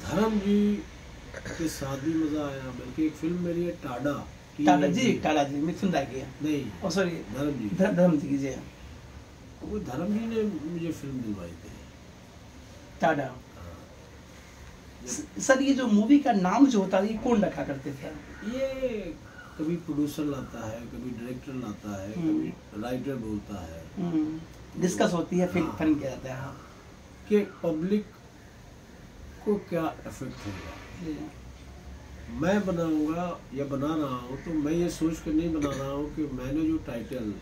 Speaker 3: धर्म जी के साथ भी मजा आया, बल्कि एक फिल्म मेरी है टाडा
Speaker 1: जी मिथुन दा की
Speaker 3: नहीं,
Speaker 1: सॉरी धर्म जी की जी,
Speaker 3: वो धर्म जी ने मुझे फिल्म दिलवाई थी
Speaker 1: टाडा। सर ये जो मूवी का नाम जो होता है ये कौन रखा करते थे?
Speaker 3: ये कभी प्रोड्यूसर लाता है, कभी डायरेक्टर लाता है, कभी राइटर बोलता है,
Speaker 1: डिस्कस होती है, फिर फिल्म किया जाता है
Speaker 3: कि पब्लिक को क्या इफेक्ट होगा। मैं बनाऊंगा या बना रहा हूँ तो मैं ये सोच कर नहीं बना रहा हूँ कि मैंने जो टाइटल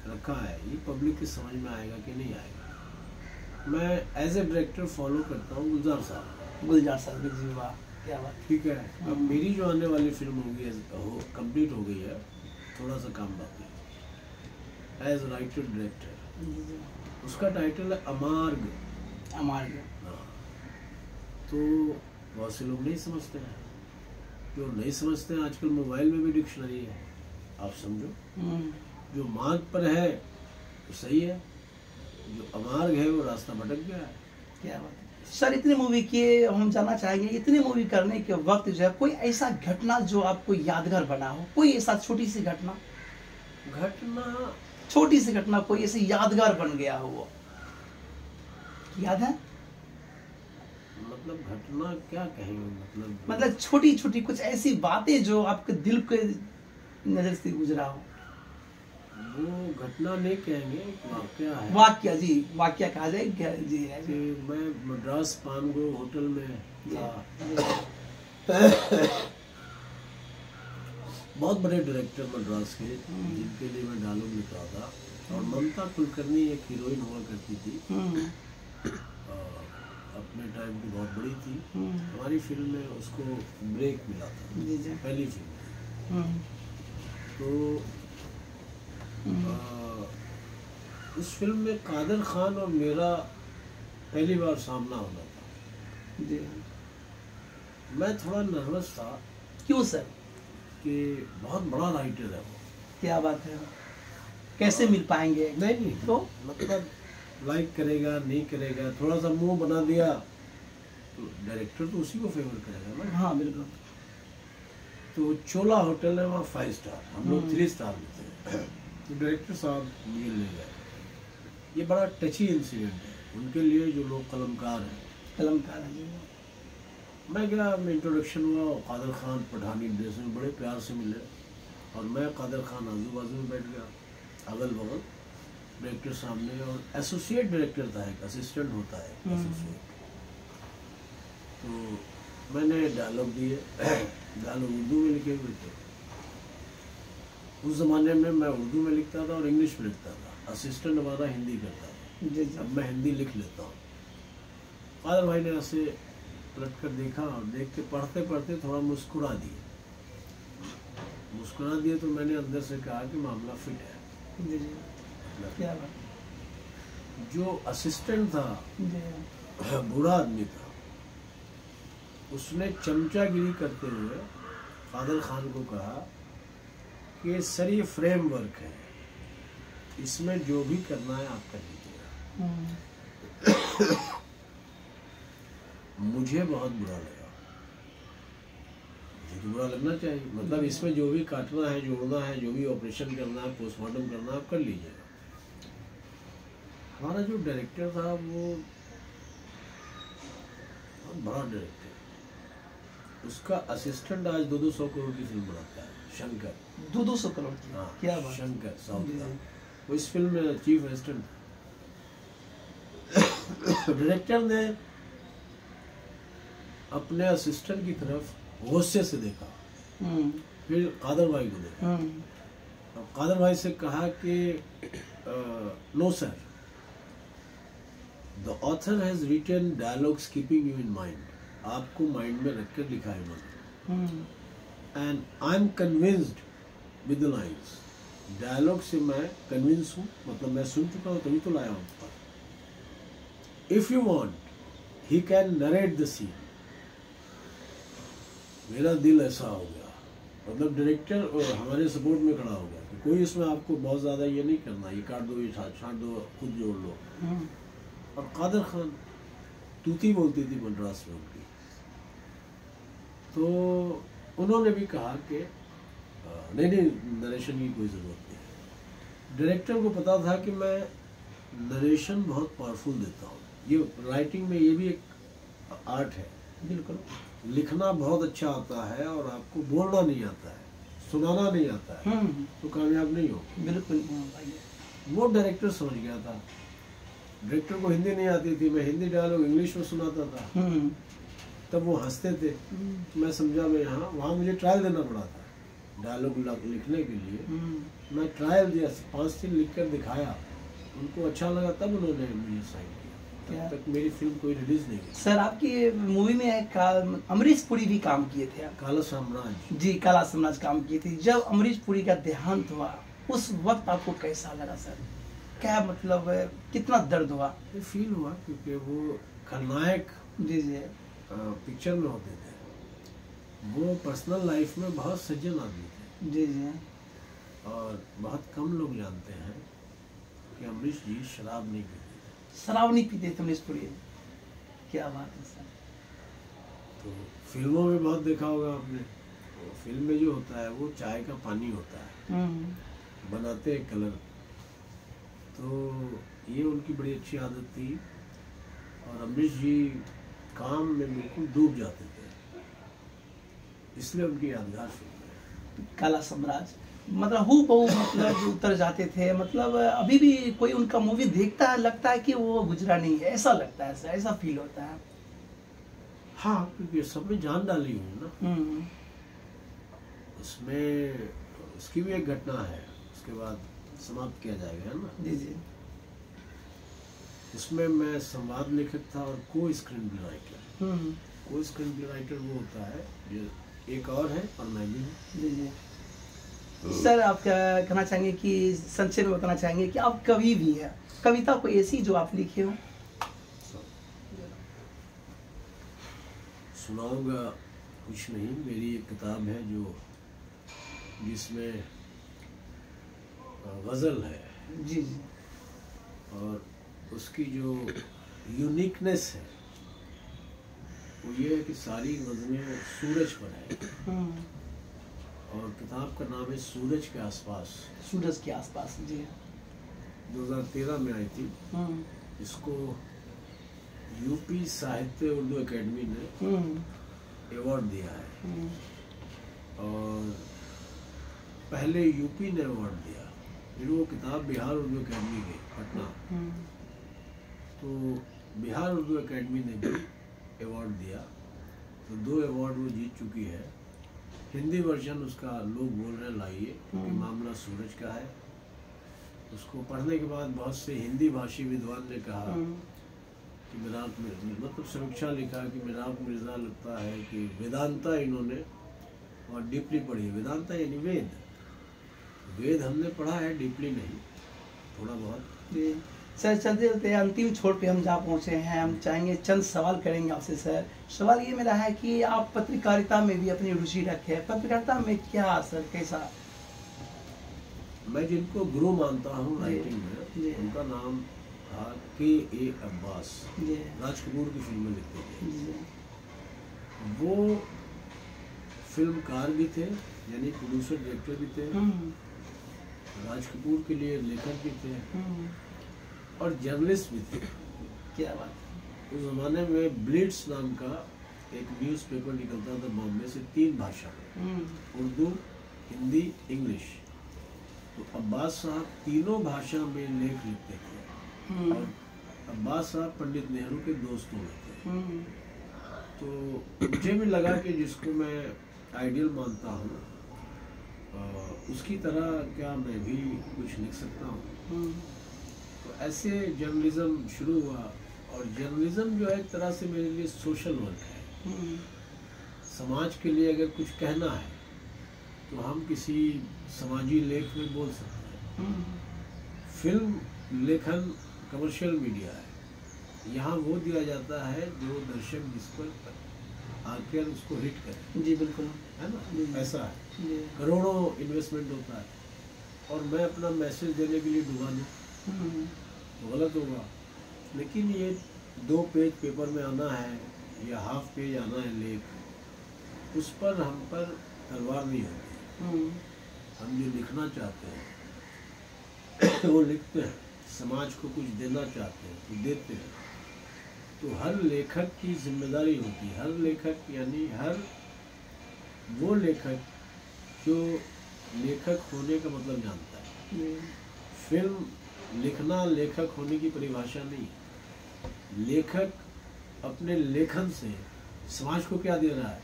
Speaker 3: रखा है ये पब्लिक की समझ में आएगा कि नहीं आएगा। मैं एज ए डायरेक्टर फॉलो करता हूँ गुलजार साहब जी, वाह क्या बात। ठीक है, अब मेरी जो आने वाली फिल्म होगी कंप्लीट हो गई है, थोड़ा सा काम बाकी है एज राइटर डायरेक्टर। उसका टाइटल है अमार्ग। तो बहुत से लोग नहीं समझते हैं, जो नहीं समझते हैं आजकल मोबाइल में भी डिक्शनरी है, आप समझो। जो मार्ग पर है वो सही है, जो अमार्ग है वो रास्ता भटक गया है।
Speaker 1: क्या बात है सर। इतनी मूवी किए, हम जानना चाहेंगे इतनी मूवी करने के वक्त जो है कोई ऐसा घटना जो आपको यादगार बना हो, कोई ऐसा छोटी सी घटना कोई ऐसी यादगार बन गया हो, वो याद है?
Speaker 3: मतलब घटना क्या कहेंगे,
Speaker 1: मतलब छोटी छोटी कुछ ऐसी बातें जो आपके दिल के नजर से गुजरा हो।
Speaker 3: वो घटना नहीं कहेंगे, वाकया है।
Speaker 1: वाकया कहा जाए जी है
Speaker 3: कि मैं मद्रास पानगो होटल में था। बहुत बड़े डायरेक्टर मद्रास के, जिनके लिए मैं डायलॉग लिख रहा था, और ममता कुलकर्णी एक हीरोइन हुआ करती थी, अपने टाइम की बहुत बड़ी थी। हमारी फिल्म में उसको ब्रेक मिला था, पहली फिल्म। तो उस फिल्म में कादर खान और मेरा पहली बार सामना होना था। मैं थोड़ा नर्वस था।
Speaker 1: क्यों सर?
Speaker 3: कि बहुत बड़ा राइटर है वो।
Speaker 1: क्या बात है, कैसे मिल पाएंगे?
Speaker 3: नहीं तो मतलब लाइक करेगा नहीं करेगा, थोड़ा सा मुंह बना दिया तो डायरेक्टर तो उसी को फेवर करेगा ना।
Speaker 1: हाँ बिल्कुल।
Speaker 3: तो चोला होटल है वहाँ 5 स्टार, हम लोग 3 स्टार में थे। तो डायरेक्टर साहब मुझे ले गए। ये बड़ा टची इंसिडेंट है उनके लिए जो लोग कलमकार हैं।
Speaker 1: कलमकार हैं।
Speaker 3: मैं गया, मैं इंट्रोडक्शन हुआ, कादर खान पठानी ड्रेस में बड़े प्यार से मिले और मैं कादर खान आजू बाजू में बैठ गया, अगल बगल डायरेक्टर सामने, और एसोसिएट डायरेक्टर था, एक असिस्टेंट होता है एसोसिएट। तो मैंने डायलॉग दिए, डायलॉग उर्दू में लिखे हुए थे। उस ज़माने में मैं उर्दू में लिखता था और इंग्लिश में लिखता था, असिस्टेंट हमारा हिंदी करता था। अब मैं हिंदी लिख लेता हूँ। कादर भाई ने ऐसे पलट कर देखा और देख के पढ़ते पढ़ते थोड़ा मुस्कुरा दिए। मुस्कुरा दिए तो मैंने अंदर से कहा कि मामला फिट है।
Speaker 1: जी जी। क्या बात।
Speaker 3: जो असिस्टेंट था बूढ़ा आदमी था, उसने चमचागिरी करते हुए कादर खान को कहा कि सर ये फ्रेमवर्क है, इसमें जो भी करना है आप कर लीजिएगा। मुझे बहुत बुरा लगा। मुझे तो बुरा लगना चाहिए, मतलब इसमें जो भी काटना है, जोड़ना है, जो भी ऑपरेशन करना है, पोस्टमार्टम करना है, आप कर लीजिएगा। हमारा जो डायरेक्टर था वो बहुत बड़ा डायरेक्टर, उसका असिस्टेंट आज 200 करोड़ की फिल्म बनाता है, शंकर।
Speaker 1: 200 करोड़ की।
Speaker 3: हाँ,
Speaker 1: क्या बात।
Speaker 3: शंकर साउथ का, वो इस फिल्म में चीफ असिस्टेंट था। डायरेक्टर ने अपने असिस्टेंट की तरफ गुस्से से देखा, फिर कादर भाई को देखा। अब कादर भाई से कहा कि no sir, the author has written dialogues keeping you in mind, आपको माइंड में रख कर लिखा है उन्होंने, and I am convinced with the lines. Dialogue से मैं कन्विंस हूँ, मतलब मैं सुन चुका हूँ तभी तो लाया हूँ। If you want he can narrate the scene. मेरा दिल ऐसा हो गया, मतलब डायरेक्टर और हमारे सपोर्ट में खड़ा हो गया कि कोई इसमें आपको बहुत ज़्यादा ये नहीं करना, ये काट दो, ये छाट दो, खुद जोड़ लो। और कादर खान तूती बोलती थी मद्रास में उनकी, तो उन्होंने भी कहा कि नहीं नरेशन की कोई ज़रूरत नहीं। डायरेक्टर को पता था कि मैं नरेशन बहुत पावरफुल देता हूँ। ये राइटिंग में ये भी एक आर्ट है।
Speaker 1: बिल्कुल।
Speaker 3: लिखना बहुत अच्छा आता है और आपको बोलना नहीं आता है, सुनाना नहीं आता है, तो कामयाब नहीं हो।
Speaker 1: बिल्कुल।
Speaker 3: वो डायरेक्टर समझ गया था। डायरेक्टर को हिंदी नहीं आती थी, मैं हिंदी डायलॉग इंग्लिश में सुनाता था, तब वो हंसते थे। मैं समझा मैं यहाँ वहाँ मुझे ट्रायल देना पड़ा था डायलॉग लिखने के लिए। मैं ट्रायल दिया, 5 दिन लिख कर दिखाया, उनको अच्छा लगा, तब उन्होंने मुझे साइन किया। तब तक मेरी फिल्म कोई रिलीज नहीं की।
Speaker 1: सर आपकी मूवी में अमरीश पुरी भी काम किए थे आप?
Speaker 3: काला साम्राज्य।
Speaker 1: जी, काला साम्राज्य काम किए थे। जब अमरीश पुरी का देहांत हुआ उस वक्त आपको कैसा लगा सर? क्या मतलब कितना दर्द हुआ?
Speaker 3: ये फील हुआ क्योंकि वो खलनायक
Speaker 1: जी जी
Speaker 3: पिक्चर में होते थे, वो पर्सनल लाइफ में बहुत सज्जन आदमी थे।
Speaker 1: जी जी।
Speaker 3: और बहुत कम लोग जानते हैं कि अमरीश जी शराब नहीं पीते थे।
Speaker 1: शराब नहीं पीते थे अमरीश पुरी? क्या बात है सर।
Speaker 3: तो फिल्मों में बहुत देखा होगा आपने, तो फिल्म में जो होता है वो चाय का पानी होता है, बनाते हैं कलर। तो ये उनकी बड़ी अच्छी आदत थी। और अमरीश जी काम में बिल्कुल डूब जाते थे, इसलिए उनकी यादगार फिल्म है
Speaker 1: काला साम्राज्य। मतलब हूँ बहु मतलब उतर जाते थे, मतलब अभी भी कोई उनका मूवी देखता है लगता है कि वो गुजरा नहीं है, ऐसा लगता है सर, ऐसा फील होता है।
Speaker 3: हाँ, क्योंकि सब में जान डाली हुई है ना। उसमें उसकी भी एक घटना है, उसके बाद समाप्त किया जाएगा, है ना।
Speaker 1: जी जी।
Speaker 3: इसमें मैं संवाद लेखक था और को स्क्रीन प्ले राइटर। को स्क्रीन प्ले राइटर वो होता है जो एक और है और मैं भी हूँ।
Speaker 1: जी जी। सर आप क्या कहना चाहेंगे कि संक्षेप में बताना चाहेंगे कि आप कवि भी है, कविता कोई ऐसी जो आप लिखे हो?
Speaker 3: सुनाऊंगा कुछ नहीं, मेरी एक किताब है जो जिसमें गज़ल है।
Speaker 1: जी जी।
Speaker 3: और उसकी जो यूनिकनेस है वो ये है कि सारी गज़लें सूरज पर है। और किताब का नाम है सूरज के आसपास।
Speaker 1: सूरज के आसपास, जी।
Speaker 3: 2013 में आई थी। इसको यूपी साहित्य उर्दू एकेडमी ने अवार्ड दिया है, और पहले यूपी ने अवार्ड दिया, फिर वो किताब बिहार उर्दू एकेडमी गई पटना, तो बिहार उर्दू एकेडमी ने भी अवार्ड दिया, तो 2 अवार्ड वो जीत चुकी है। हिंदी वर्जन उसका लोग बोल रहे हैं लाइए, क्योंकि मामला सूरज का है। उसको पढ़ने के बाद बहुत से हिंदी भाषी विद्वान ने कहा कि मिराक मिर्जा, मतलब समीक्षा लिखा कि मिराक मिर्जा लगता है कि वेदांता इन्होंने और डीपली पढ़ी। वेदांता यानी वेद, वेद हमने पढ़ा है, डीपली नहीं, थोड़ा बहुत।
Speaker 1: सर चलते चलते अंतिम छोर पे हम जा पहुंचे हैं, हम चाहेंगे चंद सवाल करेंगे आपसे। सर सवाल ये मेरा है कि आप पत्रकारिता में भी अपनी रुचि रखे हैं, पत्रकारिता में क्या सर, कैसा?
Speaker 3: मैं जिनको गुरु मानता हूँ राइटिंग में, उनका नाम था K.A. अब्बास, राज कपूर की फिल्में लिखते थे। वो फिल्मकार भी थे, यानी प्रोड्यूसर डायरेक्टर भी थे, राज कपूर के लिए लेखक भी थे, और जर्नलिस्ट भी थे।
Speaker 1: क्या बात।
Speaker 3: उस जमाने में ब्लिट्स नाम का एक न्यूज़पेपर निकलता था बॉम्बे से, 3 भाषा में, उर्दू, हिंदी, इंग्लिश। तो अब्बास साहब तीनों भाषा में लेख लिखते थे, और अब्बास साहब पंडित नेहरू के दोस्त हुए थे। तो मुझे भी लगा कि जिसको मैं आइडियल मानता हूँ, उसकी तरह क्या मैं भी कुछ लिख सकता हूँ। तो ऐसे जर्नलिज्म शुरू हुआ, और जर्नलिज्म जो है एक तरह से मेरे लिए सोशल वर्क है। समाज के लिए अगर कुछ कहना है तो हम किसी समाजी लेख में बोल सकते हैं। फिल्म लेखन कमर्शियल मीडिया है, यहाँ वो दिया जाता है जो दर्शक जिस पर आकर उसको हिट करे। जी बिल्कुल, है ना, ऐसा है। करोड़ों इन्वेस्टमेंट होता है, और मैं अपना मैसेज देने के लिए डूबा दूँ तो गलत होगा। लेकिन ये 2 पेज पेपर में आना है या हाफ पेज आना है लेख, उस पर हम पर तलवार नहीं होती। हम जो लिखना चाहते हैं वो लिखते हैं, समाज को कुछ देना चाहते हैं तो देते हैं। तो हर लेखक की जिम्मेदारी होती है, हर लेखक यानी हर वो लेखक जो लेखक होने का मतलब जानता है। फिल्म लिखना लेखक होने की परिभाषा नहीं है। लेखक अपने लेखन से समाज को क्या दे रहा है,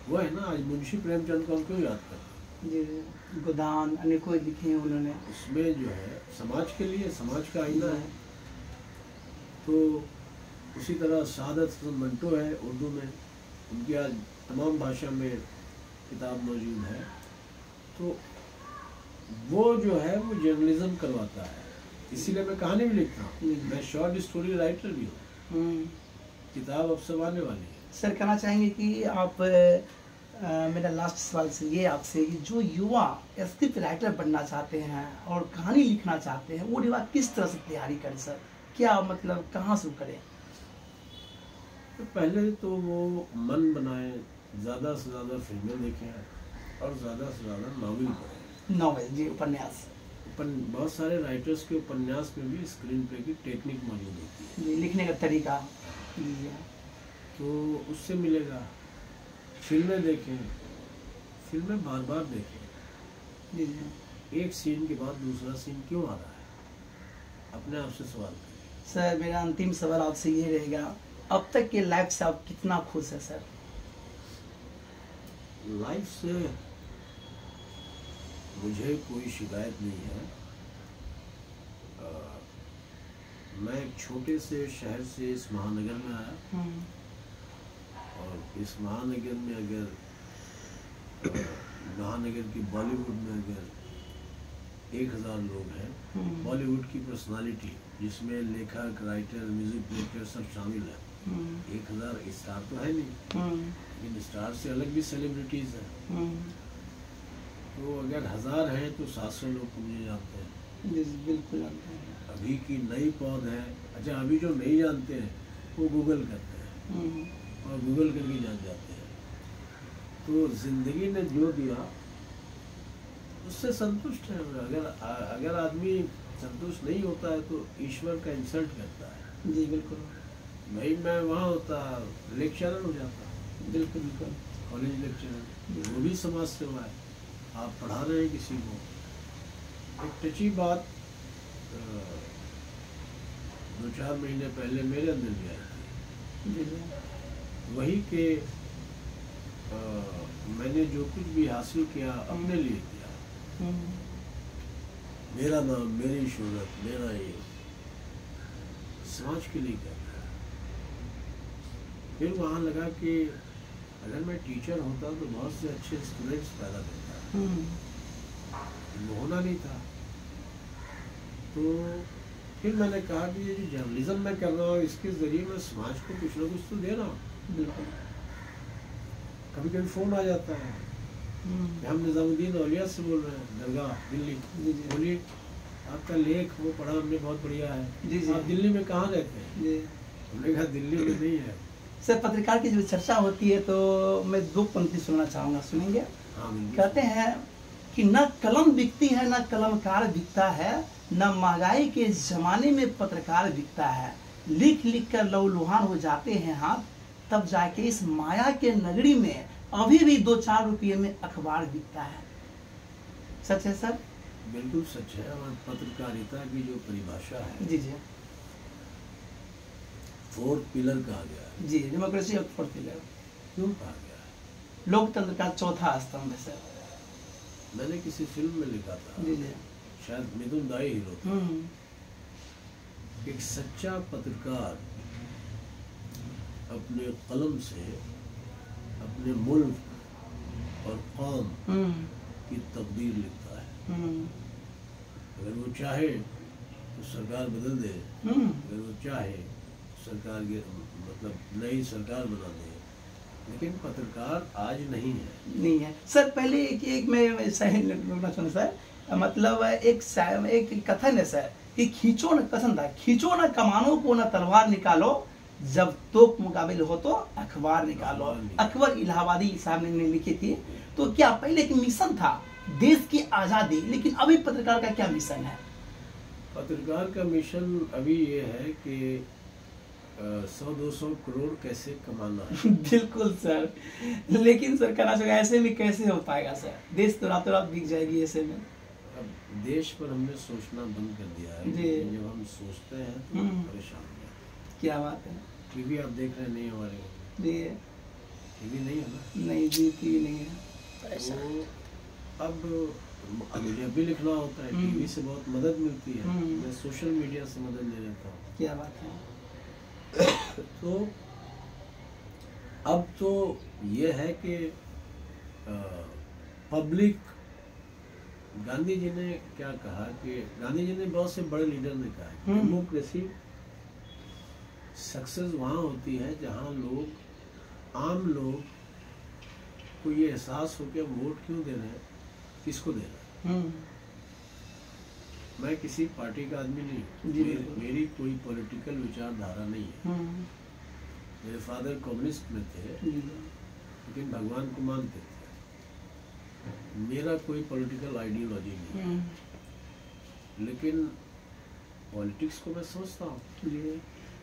Speaker 3: वो है ना। आज मुंशी प्रेमचंद को हम क्यों याद करते हैं?
Speaker 1: गोदान अनेकों लिखे हैं उन्होंने,
Speaker 3: उसमें जो है समाज के लिए, समाज का आईना है। तो उसी तरह सादत हसन मंटो है उर्दू में, उनकी आज तमाम भाषा में किताब मौजूद है। तो वो जो है वो जर्नलिज्म करवाता है, इसीलिए मैं कहानी भी लिखता हूँ। मैं शॉर्ट स्टोरी राइटर भी हूँ, किताब अब सब आने वाली है।
Speaker 1: सर कहना चाहेंगे कि आप मेरा लास्ट सवाल से ये आपसे कि जो युवा स्क्रिप्ट राइटर बनना चाहते हैं और कहानी लिखना चाहते हैं, वो युवा किस तरह से तैयारी करें सर? क्या मतलब कहाँ शुरू करें?
Speaker 3: तो पहले तो वो मन बनाए, ज़्यादा से ज़्यादा फिल्में देखें और ज़्यादा से ज़्यादा नावल पढ़ें।
Speaker 1: नावल जी, उपन्यास।
Speaker 3: बहुत सारे राइटर्स के उपन्यास में भी स्क्रीन प्ले की टेक्निक मौजूद होती है,
Speaker 1: लिखने का तरीका,
Speaker 3: तो उससे मिलेगा। फिल्में देखें, फिल्में बार बार देखें, एक सीन के बाद दूसरा सीन क्यों आ रहा है, अपने आप से सवाल करें।
Speaker 1: सर मेरा अंतिम सवाल आपसे ये रहेगा, अब तक के लाइफ से आप कितना खुश है सर?
Speaker 3: लाइफ से मुझे कोई शिकायत नहीं है। मैं एक छोटे से शहर से इस महानगर में आया, और इस महानगर में अगर महानगर की बॉलीवुड में अगर 1000 लोग हैं, बॉलीवुड की पर्सनालिटी जिसमें लेखक, राइटर, म्यूजिक डायरेक्टर सब शामिल है, 1000 स्टार तो है नहीं, लेकिन स्टार से अलग भी सेलिब्रिटीज हैं। तो अगर 1000 हैं तो 700 लोग तो मुझे जानते हैं।
Speaker 1: बिल्कुल जानते हैं।
Speaker 3: अभी की नई पौध है, अच्छा अभी जो नहीं जानते हैं वो गूगल करते हैं और गूगल करके जान जाते हैं। तो जिंदगी ने जो दिया उससे संतुष्ट है। अगर आदमी संतुष्ट नहीं होता है तो ईश्वर का इंसल्ट करता है।
Speaker 1: जी बिल्कुल।
Speaker 3: भाई मैं वहाँ होता लेक्चरर हो जाता।
Speaker 1: बिल्कुल बिल्कुल।
Speaker 3: कॉलेज लेक्चरर, वो भी समाज सेवा है। आप पढ़ा रहे हैं किसी को। एक टची बात 2-4 महीने पहले मेरे अंदर भी आई थी। वही के मैंने जो कुछ भी हासिल किया अपने लिए किया। मेरा नाम, मेरी शोहरत, मेरा ये समाज के लिए क्या किया। फिर वहाँ लगा कि अगर मैं टीचर होता तो बहुत से अच्छे स्टूडेंट्स पैदा करता। वो होना नहीं था। तो फिर मैंने कहा कि ये जो जर्नलिज्म मैं कर रहा हूँ इसके जरिए मैं समाज को कुछ ना कुछ तो दे रहा हूँ।
Speaker 1: बिल्कुल।
Speaker 3: कभी कभी फोन आ जाता है, हम निजामुद्दीन औलिया से बोल रहे हैं, दरगाह दिल्ली। बोलिए, आपका लेख वो पढ़ा हमने, बहुत बढ़िया है।
Speaker 1: जी जी।
Speaker 3: आप दिल्ली में कहाँ रहते हैं? जी हमने कहा दिल्ली में नहीं है।
Speaker 1: सर पत्रकार की जब चर्चा होती है तो मैं 2 पंक्ति सुनना चाहूँगा, सुनेंगे?
Speaker 3: हाँ।
Speaker 1: कहते हैं कि न कलम बिकती है, न कलमकार बिकता है, न महंगाई के जमाने में पत्रकार बिकता है। लिख लिख कर लहूलुहान हो जाते हैं हाथ, तब जाके इस माया के नगरी में अभी भी 2-4 रुपये में अखबार बिकता है। सच है सर?
Speaker 3: बिल्कुल सच है। और पत्रकारिता की जो परिभाषा है,
Speaker 1: जी जी,
Speaker 3: 4th पिलर कहा गया है।
Speaker 1: जी, डेमोक्रेसी ऑफ 4th पिलर
Speaker 3: क्यों कहा गया है?
Speaker 1: लोकतंत्र का 4था स्तंभ है सर।
Speaker 3: मैंने किसी फिल्म में लिखा था,
Speaker 1: जी जी,
Speaker 3: शायद मिथुन दाई हीरो था। एक सच्चा पत्रकार अपने कलम से अपने मुल्क और कौम की तकदीर लिखता है। अगर वो चाहे तो सरकार बदल दे, अगर वो चाहे सरकार के मतलब नई सरकार बना दे, लेकिन पत्रकार आज नहीं है।
Speaker 1: सर पहले एक मैं सर, मतलब एक कथन है सर कि खींचो न कसम था, खींचो न कमानों को न तलवार निकालो, जब तोप मुकाबिल हो तो अखबार निकालो। अकबर इलाहाबादी साहब ने लिखी थी। तो क्या पहले एक मिशन था देश की आजादी, लेकिन अभी पत्रकार का क्या मिशन है?
Speaker 3: पत्रकार का मिशन अभी ये है कि 100-200 करोड़ कैसे कमाना है।
Speaker 1: बिल्कुल सर, लेकिन सर कहना चाहिए ऐसे में कैसे हो पाएगा सर? देश तो रातों रात बिक जाएगी ऐसे में।
Speaker 3: अब देश पर हमने सोचना बंद कर दिया है। जब हम सोचते हैं तो परेशान हो जाते हैं।
Speaker 1: क्या बात है।
Speaker 3: टीवी आप देख रहे नहीं हमारे?
Speaker 1: जी
Speaker 3: टीवी नहीं है ना?
Speaker 1: नहीं जी, टीवी नहीं है।
Speaker 3: तो अब मुझे भी लिखना होता है, टीवी से बहुत मदद मिलती है। मैं सोशल मीडिया से मदद ले लेता हूँ।
Speaker 1: क्या बात है।
Speaker 3: तो अब तो ये है कि पब्लिक, गांधी जी ने क्या कहा कि गांधी जी ने बहुत से बड़े लीडर ने कहा डेमोक्रेसी सक्सेस वहाँ होती है जहाँ लोग, आम लोग को ये एहसास हो कि हम वोट क्यों दे रहे हैं, किसको दे रहे हैं। मैं किसी पार्टी का आदमी नहीं, मेरी कोई पॉलिटिकल विचारधारा नहीं है। मेरे फादर कम्युनिस्ट में थे, लेकिन भगवान को मानते थे। मेरा कोई पॉलिटिकल आइडियोलॉजी नहीं है, लेकिन पॉलिटिक्स को मैं समझता हूँ।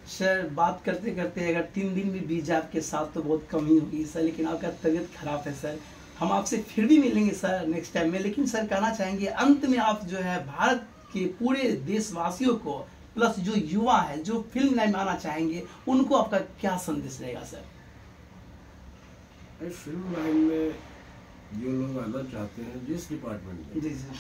Speaker 1: सर बात करते करते अगर 3 दिन भी बीत जाए आपके साथ तो बहुत कमी होगी सर, लेकिन आपका तबीयत खराब है सर। हम आपसे फिर भी मिलेंगे सर नेक्स्ट टाइम में। लेकिन सर कहना चाहेंगे अंत में, आप जो है भारत के पूरे देशवासियों को प्लस जो युवा है जो फिल्म लाइन में आना चाहेंगे, उनको आपका क्या संदेश रहेगा सर?
Speaker 3: फिल्म लाइन में जो लोग आना चाहते हैं, जिस डिपार्टमेंट में,
Speaker 1: जी सर,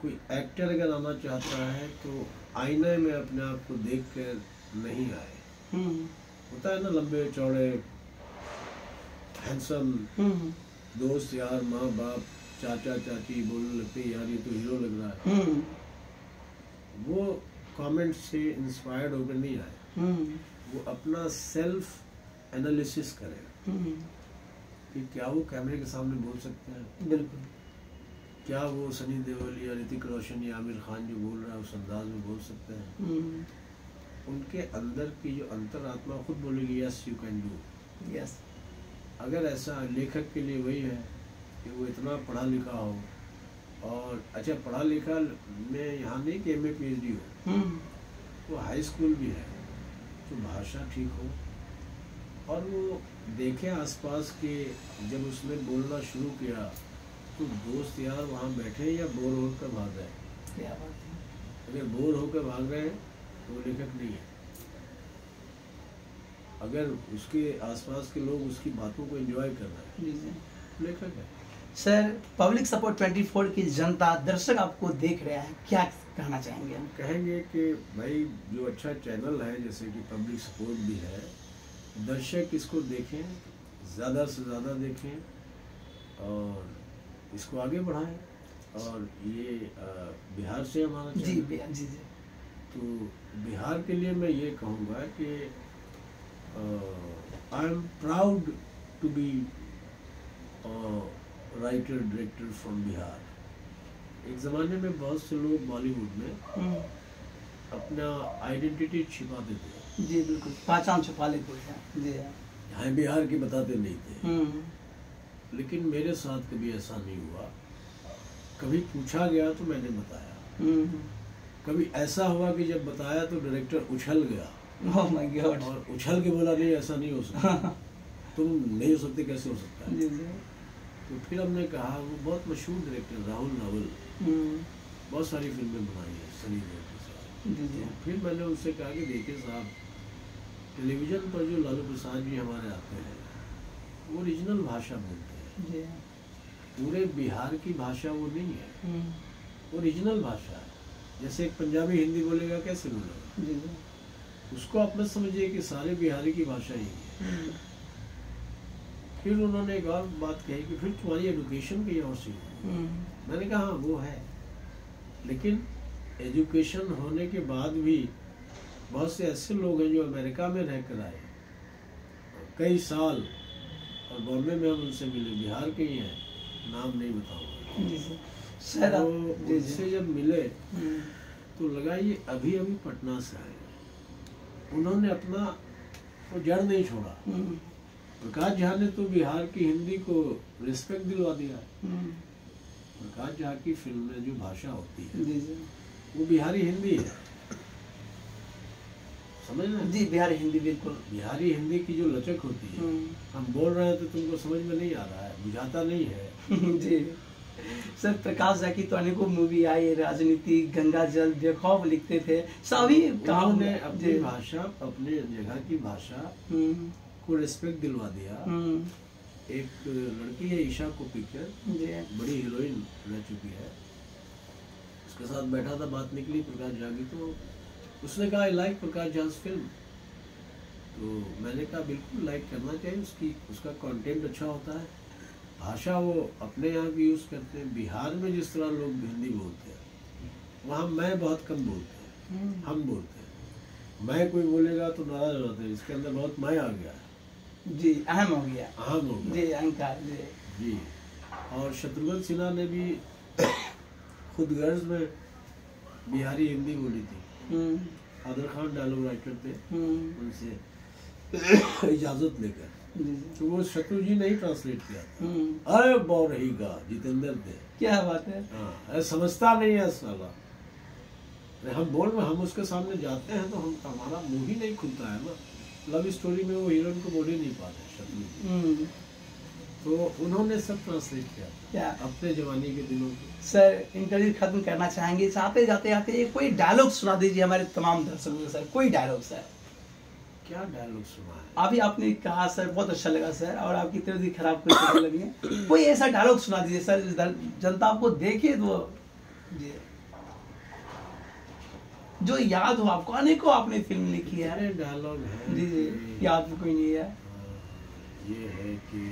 Speaker 3: कोई एक्टर अगर आना चाहता है तो आईने में अपने आप को देख कर नहीं आए। होता है ना, लंबे चौड़े हैंडसम दोस्त यार, माँ बाप, चाचा चाची बोलने लगते यार ये तो हीरो लग रहा है। वो कमेंट से इंस्पायर्ड होकर नहीं आए। वो अपना सेल्फ एनालिसिस करें कि क्या वो कैमरे के सामने बोल सकते हैं।
Speaker 1: बिल्कुल।
Speaker 3: क्या वो सनी देओल या ऋतिक रोशन या आमिर खान जो बोल रहा है उस अंदाज में बोल सकते हैं। उनके अंदर की जो अंतरात्मा खुद बोलेगी yes you can do.
Speaker 1: Yes.
Speaker 3: अगर ऐसा लेखक के लिए वही है कि वो इतना पढ़ा लिखा हो और अच्छा पढ़ा लिखा मैं यहाँ नहीं कि MA PhD हो, वो हाई स्कूल भी है, तो भाषा ठीक हो और वो देखे आसपास के। जब उसने बोलना शुरू किया तो दोस्त यार वहाँ बैठे या बोर होकर भाग गए।
Speaker 1: क्या बात है।
Speaker 3: अगर बोर होकर भाग गए तो वो लेखक नहीं है। अगर उसके आसपास के लोग उसकी बातों को एंजॉय कर रहे हैं, लेखक है।
Speaker 1: सर, पब्लिक सपोर्ट 24 की जनता, दर्शक आपको देख रहे हैं, क्या कहना चाहेंगे?
Speaker 3: हम कहेंगे कि भाई जो अच्छा चैनल है जैसे कि पब्लिक सपोर्ट भी है, दर्शक इसको देखें, ज़्यादा से ज़्यादा देखें और इसको आगे बढ़ाएं। और ये बिहार से हमारा
Speaker 1: जी
Speaker 3: चैनल,
Speaker 1: भैया जी।
Speaker 3: तो बिहार के लिए मैं ये कहूँगा कि I am proud to be writer director from Bihar. एक ज़माने में बहुत से लोग बॉलीवुड में अपना आइडेंटिटी छिपाते थे।
Speaker 1: जी बिल्कुल, पहचान छुपा लेते हैं। जी
Speaker 3: यहाँ बिहार के बताते नहीं थे, लेकिन मेरे साथ कभी ऐसा नहीं हुआ। कभी पूछा गया तो मैंने बताया, कभी ऐसा हुआ कि जब बताया तो डायरेक्टर उछल गया।
Speaker 1: Oh my God.
Speaker 3: और उछल के बोला नहीं ऐसा नहीं हो सकता। तुम नहीं हो सकते, कैसे हो सकता है?
Speaker 1: जी जी।
Speaker 3: तो फिर हमने कहा, वो बहुत मशहूर डायरेक्टर राहुल नावल, बहुत सारी फिल्में बनाई है सनी देओल के साथ।
Speaker 1: जी जी।
Speaker 3: तो फिर मैंने उनसे कहा कि देखिए साहब, टेलीविज़न पर जो लालू प्रसाद जी हमारे आते हैं वो ओरिजिनल भाषा बोलते हैं
Speaker 1: जी।
Speaker 3: पूरे बिहार की भाषा वो नहीं है, ओरिजिनल भाषा है। जैसे एक पंजाबी हिंदी बोलेगा कैसे बोलेगा?
Speaker 1: जी जी।
Speaker 3: उसको आप मत समझिए कि सारे बिहारी की भाषा ही है। फिर उन्होंने एक और बात कही कि फिर तुम्हारी एजुकेशन कहीं और से हुई। मैंने कहा हाँ वो है, लेकिन एजुकेशन होने के बाद भी बहुत से ऐसे लोग हैं जो अमेरिका में रह कर आए कई साल, और बॉम्बे में हम उनसे मिले, बिहार के ही हैं, नाम नहीं बताऊंगा। तो उनसे जब मिले तो लगा ये अभी अभी पटना से आए, उन्होंने अपना वो जड़ नहीं छोड़ा। प्रकाश झा ने तो बिहार की हिंदी को रिस्पेक्ट दिलवा दिया। प्रकाश झा की फिल्म में जो भाषा होती है वो बिहारी हिंदी है, समझ रहे?
Speaker 1: जी बिहारी हिंदी, बिल्कुल
Speaker 3: बिहारी हिंदी की जो लचक होती है, हम बोल रहे हैं तो तुमको समझ में नहीं आ रहा है, बुझाता नहीं है।
Speaker 1: जी सर, प्रकाश झा की तो अनेकों मूवी आई, राजनीति, गंगा जल, बेखौफ लिखते थे, सभी काम
Speaker 3: ने अपनी भाषा, अपने जगह की भाषा को रिस्पेक्ट दिलवा दिया। एक लड़की है ईशा कोप्पिकर, बड़ी हीरोइन रह चुकी है, उसके साथ बैठा था, बात निकली प्रकाश झा की, तो उसने कहा I like Prakash Jha film. तो मैंने कहा बिल्कुल लाइक करना चाहिए, उसका कंटेंट अच्छा होता है, भाषा वो अपने यहाँ भी यूज़ करते हैं। बिहार में जिस तरह लोग हिंदी बोलते हैं, वहाँ मैं बहुत कम बोलते हैं, हम बोलते हैं। मैं कोई बोलेगा तो नाराज हो जाते हैं, इसके अंदर बहुत मैं आ गया है।
Speaker 1: जी, अहम हो गया,
Speaker 3: अहम हो गया
Speaker 1: जी, अहंकार
Speaker 3: जी। और शत्रुघ्न सिन्हा ने भी खुद गर्ज में बिहारी हिंदी बोली थी। आदर खान डायलॉग राइटर थे, उनसे इजाजत लेकर, तो वो शत्रु जी नहीं ट्रांसलेट किया। अरे बहुत रहेगा जितेंद्र थे,
Speaker 1: क्या बात है।
Speaker 3: हाँ, समझता नहीं है साला। हम उसके सामने जाते हैं तो हमारा मुंह ही नहीं खुलता है ना। लव स्टोरी में वो हीरोइन को बोल ही नहीं पाते शत्रु जी, तो उन्होंने सब ट्रांसलेट किया अपने जवानी के दिनों को।
Speaker 1: सर, इंटरव्यू खत्म करना चाहेंगे, चाहते जाते जाते कोई डायलॉग सुना दीजिए हमारे तमाम दर्शकों को। सर कोई डायलॉग, सर
Speaker 3: क्या डायलॉग सुना है?
Speaker 1: अभी आपने कहा सर, बहुत अच्छा लगा सर, और आपकी तबीयत खराब कोई लगी है, कोई ऐसा डायलॉग सुना दीजिए सर, जनता आपको देखे तो जी, जो याद हो आपको। अनेकों आपने फिल्म लिखी है,
Speaker 3: डायलॉग है
Speaker 1: जी जी, याद कोई नहीं है।
Speaker 3: ये है कि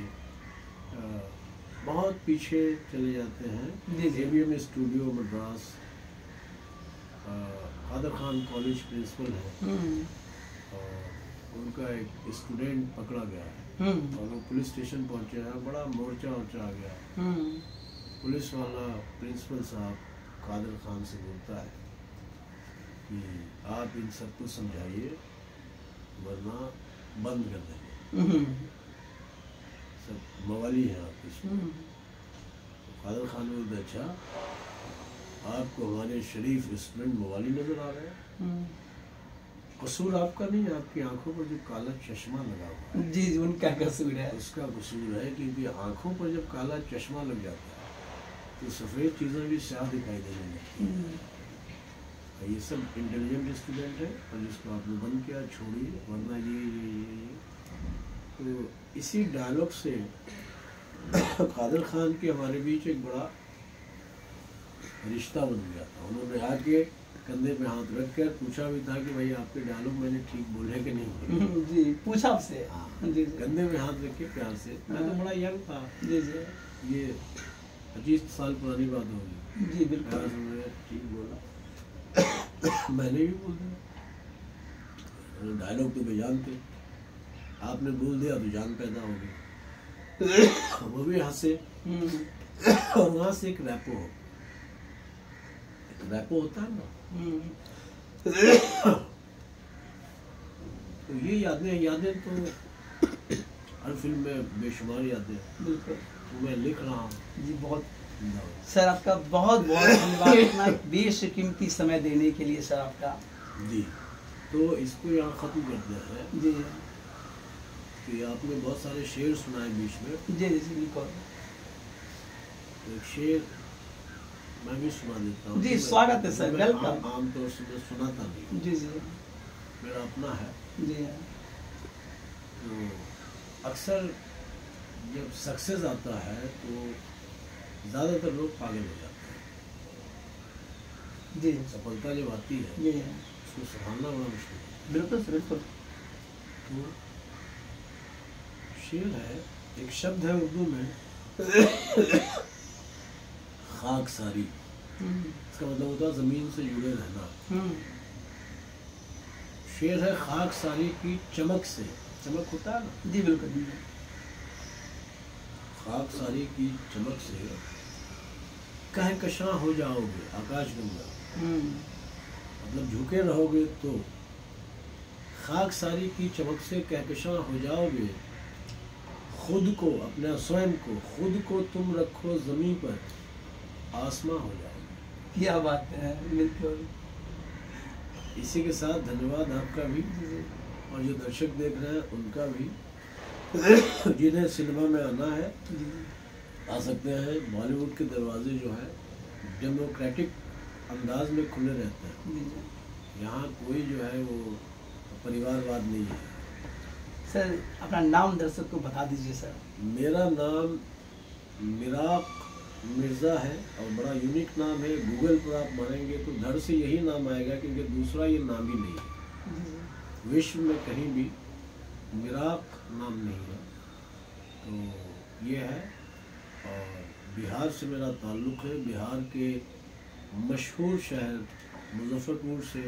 Speaker 3: बहुत पीछे चले जाते हैं, ABM स्टूडियो मद्रास, आदर खान कॉलेज प्रिंसिपल है, और उनका एक स्टूडेंट पकड़ा गया है, और वो पुलिस स्टेशन पहुंचे हैं, बड़ा मोर्चा आ गया। पुलिस वाला प्रिंसिपल साहब कादर खान से बोलता है कि आप इन सबको समझाइए वरना बंद कर देंगे, सब मवाली है आप इसमें। तो कादर खान ने बोला अच्छा आपको हमारे शरीफ स्टूडेंट मवाली नजर आ रहे हैं, कसूर आपका नहीं, आपकी आंखों पर जो काला चश्मा लगा हुआ है।
Speaker 1: जी जी, उनका कसूर है।
Speaker 3: उसका कसूर है क्योंकि आंखों पर जब काला चश्मा लग जाता है तो सफ़ेद चीज़ें भी स्याह दिखाई देने लगती हैं। ये सब इंटेलिजेंट स्टूडेंट है और जिसको आपने बंद किया छोड़िए, वरना ये तो इसी डायलॉग से कादर खान के हमारे बीच एक बड़ा रिश्ता बन गया था। उन्होंने आके कंधे पे हाथ रख कर पूछा भी था कि भाई आपके डायलॉग मैंने ठीक बोले कि नहीं बोले।
Speaker 1: जी, पूछा आपसे?
Speaker 3: हाँ,
Speaker 1: जी
Speaker 3: कंधे में हाथ रख के प्यार से। मैं तो बड़ा यंग था।
Speaker 1: जी जी,
Speaker 3: ये 25 साल पुरानी बात होगी।
Speaker 1: जी बिल्कुल,
Speaker 3: मैंने ठीक बोला। मैंने भी बोल दिया, डायलॉग तो बेजान थे, आपने बोल दिया तो जान पैदा होगी। वो भी हंसे और वहां से एक रैपो होता है ना, तो ये यादें तो हर फिल्म में बेशुमार यादें।
Speaker 1: बिल्कुल,
Speaker 3: तो मैं लिख रहा हूँ
Speaker 1: जी। बहुत सर आपका बहुत बहुत धन्यवाद इतना बेशकीमती समय देने के लिए सर आपका।
Speaker 3: जी, तो इसको यहाँ ख़त्म करते हैं
Speaker 1: जी
Speaker 3: कि आपने बहुत सारे शेर सुनाए बीच में।
Speaker 1: जी जी बिल्कुल,
Speaker 3: एक शेर मैं भी सुना देता हूँ।
Speaker 1: जी स्वागत है सर, वेलकम।
Speaker 3: आमतौर से मैं सुनाता नहीं,
Speaker 1: जी जी,
Speaker 3: मेरा अपना है।
Speaker 1: जी
Speaker 3: तो अक्सर जब सक्सेस आता है तो ज़्यादातर लोग पागल हो जाते हैं।
Speaker 1: जी,
Speaker 3: सफलता जब आती है
Speaker 1: जी
Speaker 3: उसको संभालना बड़ा मुश्किल है।
Speaker 1: बिल्कुल सर, बिल्कुल।
Speaker 3: तो शेर है, एक शब्द है उर्दू में खाक सारी, इसका मतलब होता है जमीन से जुड़े रहना। शेर है खाक सारी की चमक से, चमक होता है ना,
Speaker 1: जी बिल्कुल,
Speaker 3: खाक सारी की चमक से कहकशां हो जाओगे आकाश गंगा, मतलब झुके रहोगे तो खाक सारी की चमक से कहकशां हो जाओगे, खुद को, अपना स्वयं को, खुद को तुम रखो जमीन पर, आसमां हो जाओगे।
Speaker 1: क्या बात है, बिल्कुल।
Speaker 3: इसी के साथ धन्यवाद आपका भी और जो दर्शक देख रहे हैं उनका भी। जिन्हें सिनेमा में आना है आ सकते हैं। बॉलीवुड के दरवाजे जो है डेमोक्रेटिक अंदाज में खुले रहते हैं। यहाँ कोई जो है वो परिवारवाद नहीं है।
Speaker 1: सर अपना नाम दर्शक को बता दीजिए सर।
Speaker 3: मेरा नाम मिराक मिर्ज़ा है और बड़ा यूनिक नाम है। गूगल पर आप मारेंगे तो धड़ से यही नाम आएगा क्योंकि दूसरा ये नाम ही नहीं है। विश्व में कहीं भी मिराक नाम नहीं है। तो ये है। और बिहार से मेरा ताल्लुक़ है, बिहार के मशहूर शहर मुजफ्फरपुर से,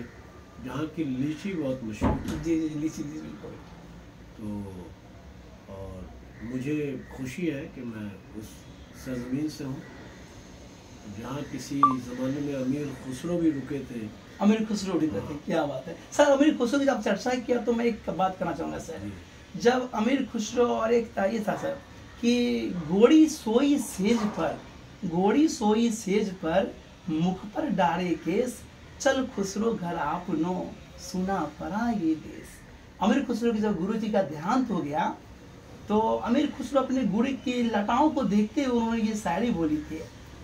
Speaker 3: जहाँ की लीची बहुत मशहूर है।
Speaker 1: जी जी, लीची बिल्कुल।
Speaker 3: तो और मुझे खुशी है कि मैं उस सरजमीन से हूँ जहाँ किसी ज़माने में अमीर खुसरो भी रुके थे।
Speaker 1: अमीर खुसरो रुके थे, क्या बात है सर। अमीर खुसरो की जब चर्चा किया तो मैं एक बात करना चाहूँगा सर। जब अमीर खुसरो और एक ये था सर कि घोड़ी सोई सेज पर मुख पर डारे केस, चल खुसरो घर आपनो सुना परा ये देश। अमीर खुसरो की जब गुरु जी का देहांत हो गया तो अमीर खुसरो अपने गुरु की लटाओं को देखते हुए उन्होंने ये शायरी बोली थी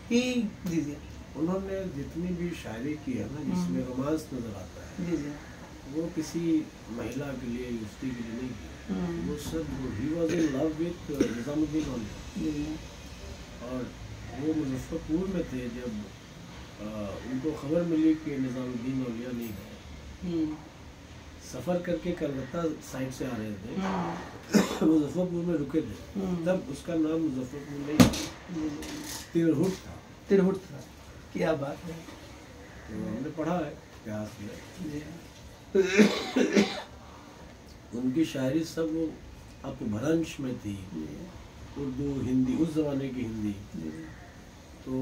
Speaker 1: कि जी जी,
Speaker 3: उन्होंने जितनी भी शायरी की है ना जिसमें रोमांस नजर आता है,
Speaker 1: जी जी,
Speaker 3: वो किसी महिला के लिए, युवती के लिए नहीं की। वो सब ही was in love with Nizamuddin Auliya. और वो मुजफ्फरपुर में थे जब उनको खबर मिली कि निजामुद्दीन औलिया नहीं है। सफ़र करके कलकत्ता साइड से आ रहे थे, मुजफ्फरपुर में रुके थे। तब उसका नाम मुजफ्फरपुर नहीं, तिरहुट था।
Speaker 1: तिरहुट था, क्या बात है।
Speaker 3: तो हमने पढ़ा है इतिहास में। उनकी शायरी सब अपभ्रंश में थी, उर्दू हिंदी, उस ज़माने की हिंदी। तो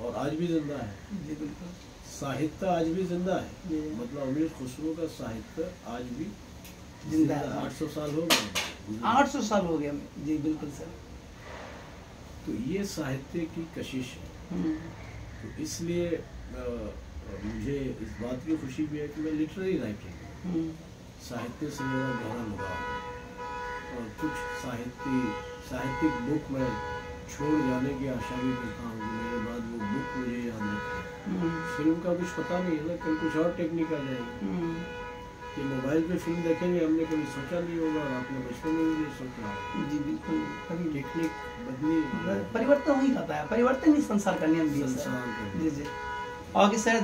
Speaker 3: और आज भी जिंदा है।
Speaker 1: जी बिल्कुल,
Speaker 3: साहित्य आज भी जिंदा है। मतलब अमीर खुसरो का साहित्य आज भी जिंदा है। 800 साल हो गए।
Speaker 1: 800 साल हो गया। जी बिल्कुल सर।
Speaker 3: तो ये साहित्य की कशिश है। तो इसलिए मुझे इस बात की खुशी भी है कि मैं लिटरेरी राइटिंग साहित्य से मेरा गहरा लगाव है और कुछ साहित्यिक बुक में छोड़ जाने की आशा भी करता हूँ कि मेरे बाद वो बुक मुझे याद रखे। फिल्म का कुछ पता नहीं है ना, कल कुछ और टेक्निक आ जाएगी कि मोबाइल पे फिल्म देखेंगे, हमने कभी सोचा नहीं होगा और आपने बचपन में भी नहीं सोचा।
Speaker 1: जी बिल्कुल,
Speaker 3: कभी टेक्निक बदली,
Speaker 1: परिवर्तन हो ही जाता है, परिवर्तन ही संसार का नियम भी है सर। जी जी ओके सर।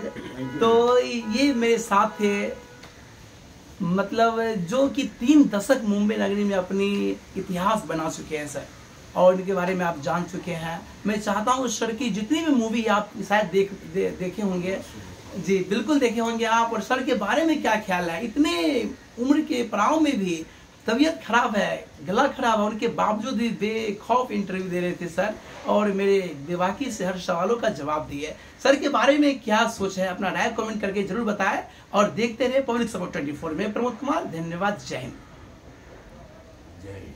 Speaker 1: तो ये मेरे साथ थे मतलब जो कि 3 दशक मुंबई नगरी में अपनी इतिहास बना चुके हैं सर, और इनके बारे में आप जान चुके हैं। मैं चाहता हूँ सर की जितनी भी मूवी आप शायद देखे होंगे, जी बिल्कुल देखे होंगे आप, और सर के बारे में क्या ख्याल है, इतने उम्र के पड़ाव में भी तबीयत खराब है, गला खराब है, उनके बावजूद भी बेखौफ इंटरव्यू दे रहे थे सर, और मेरे बेबाकी से हर सवालों का जवाब दिए। सर के बारे में क्या सोच है, अपना राय कमेंट करके जरूर बताएं, और देखते रहे पब्लिक सपोर्ट 24 में। प्रमोद कुमार, धन्यवाद, जय हिंद।
Speaker 3: जय हिंद।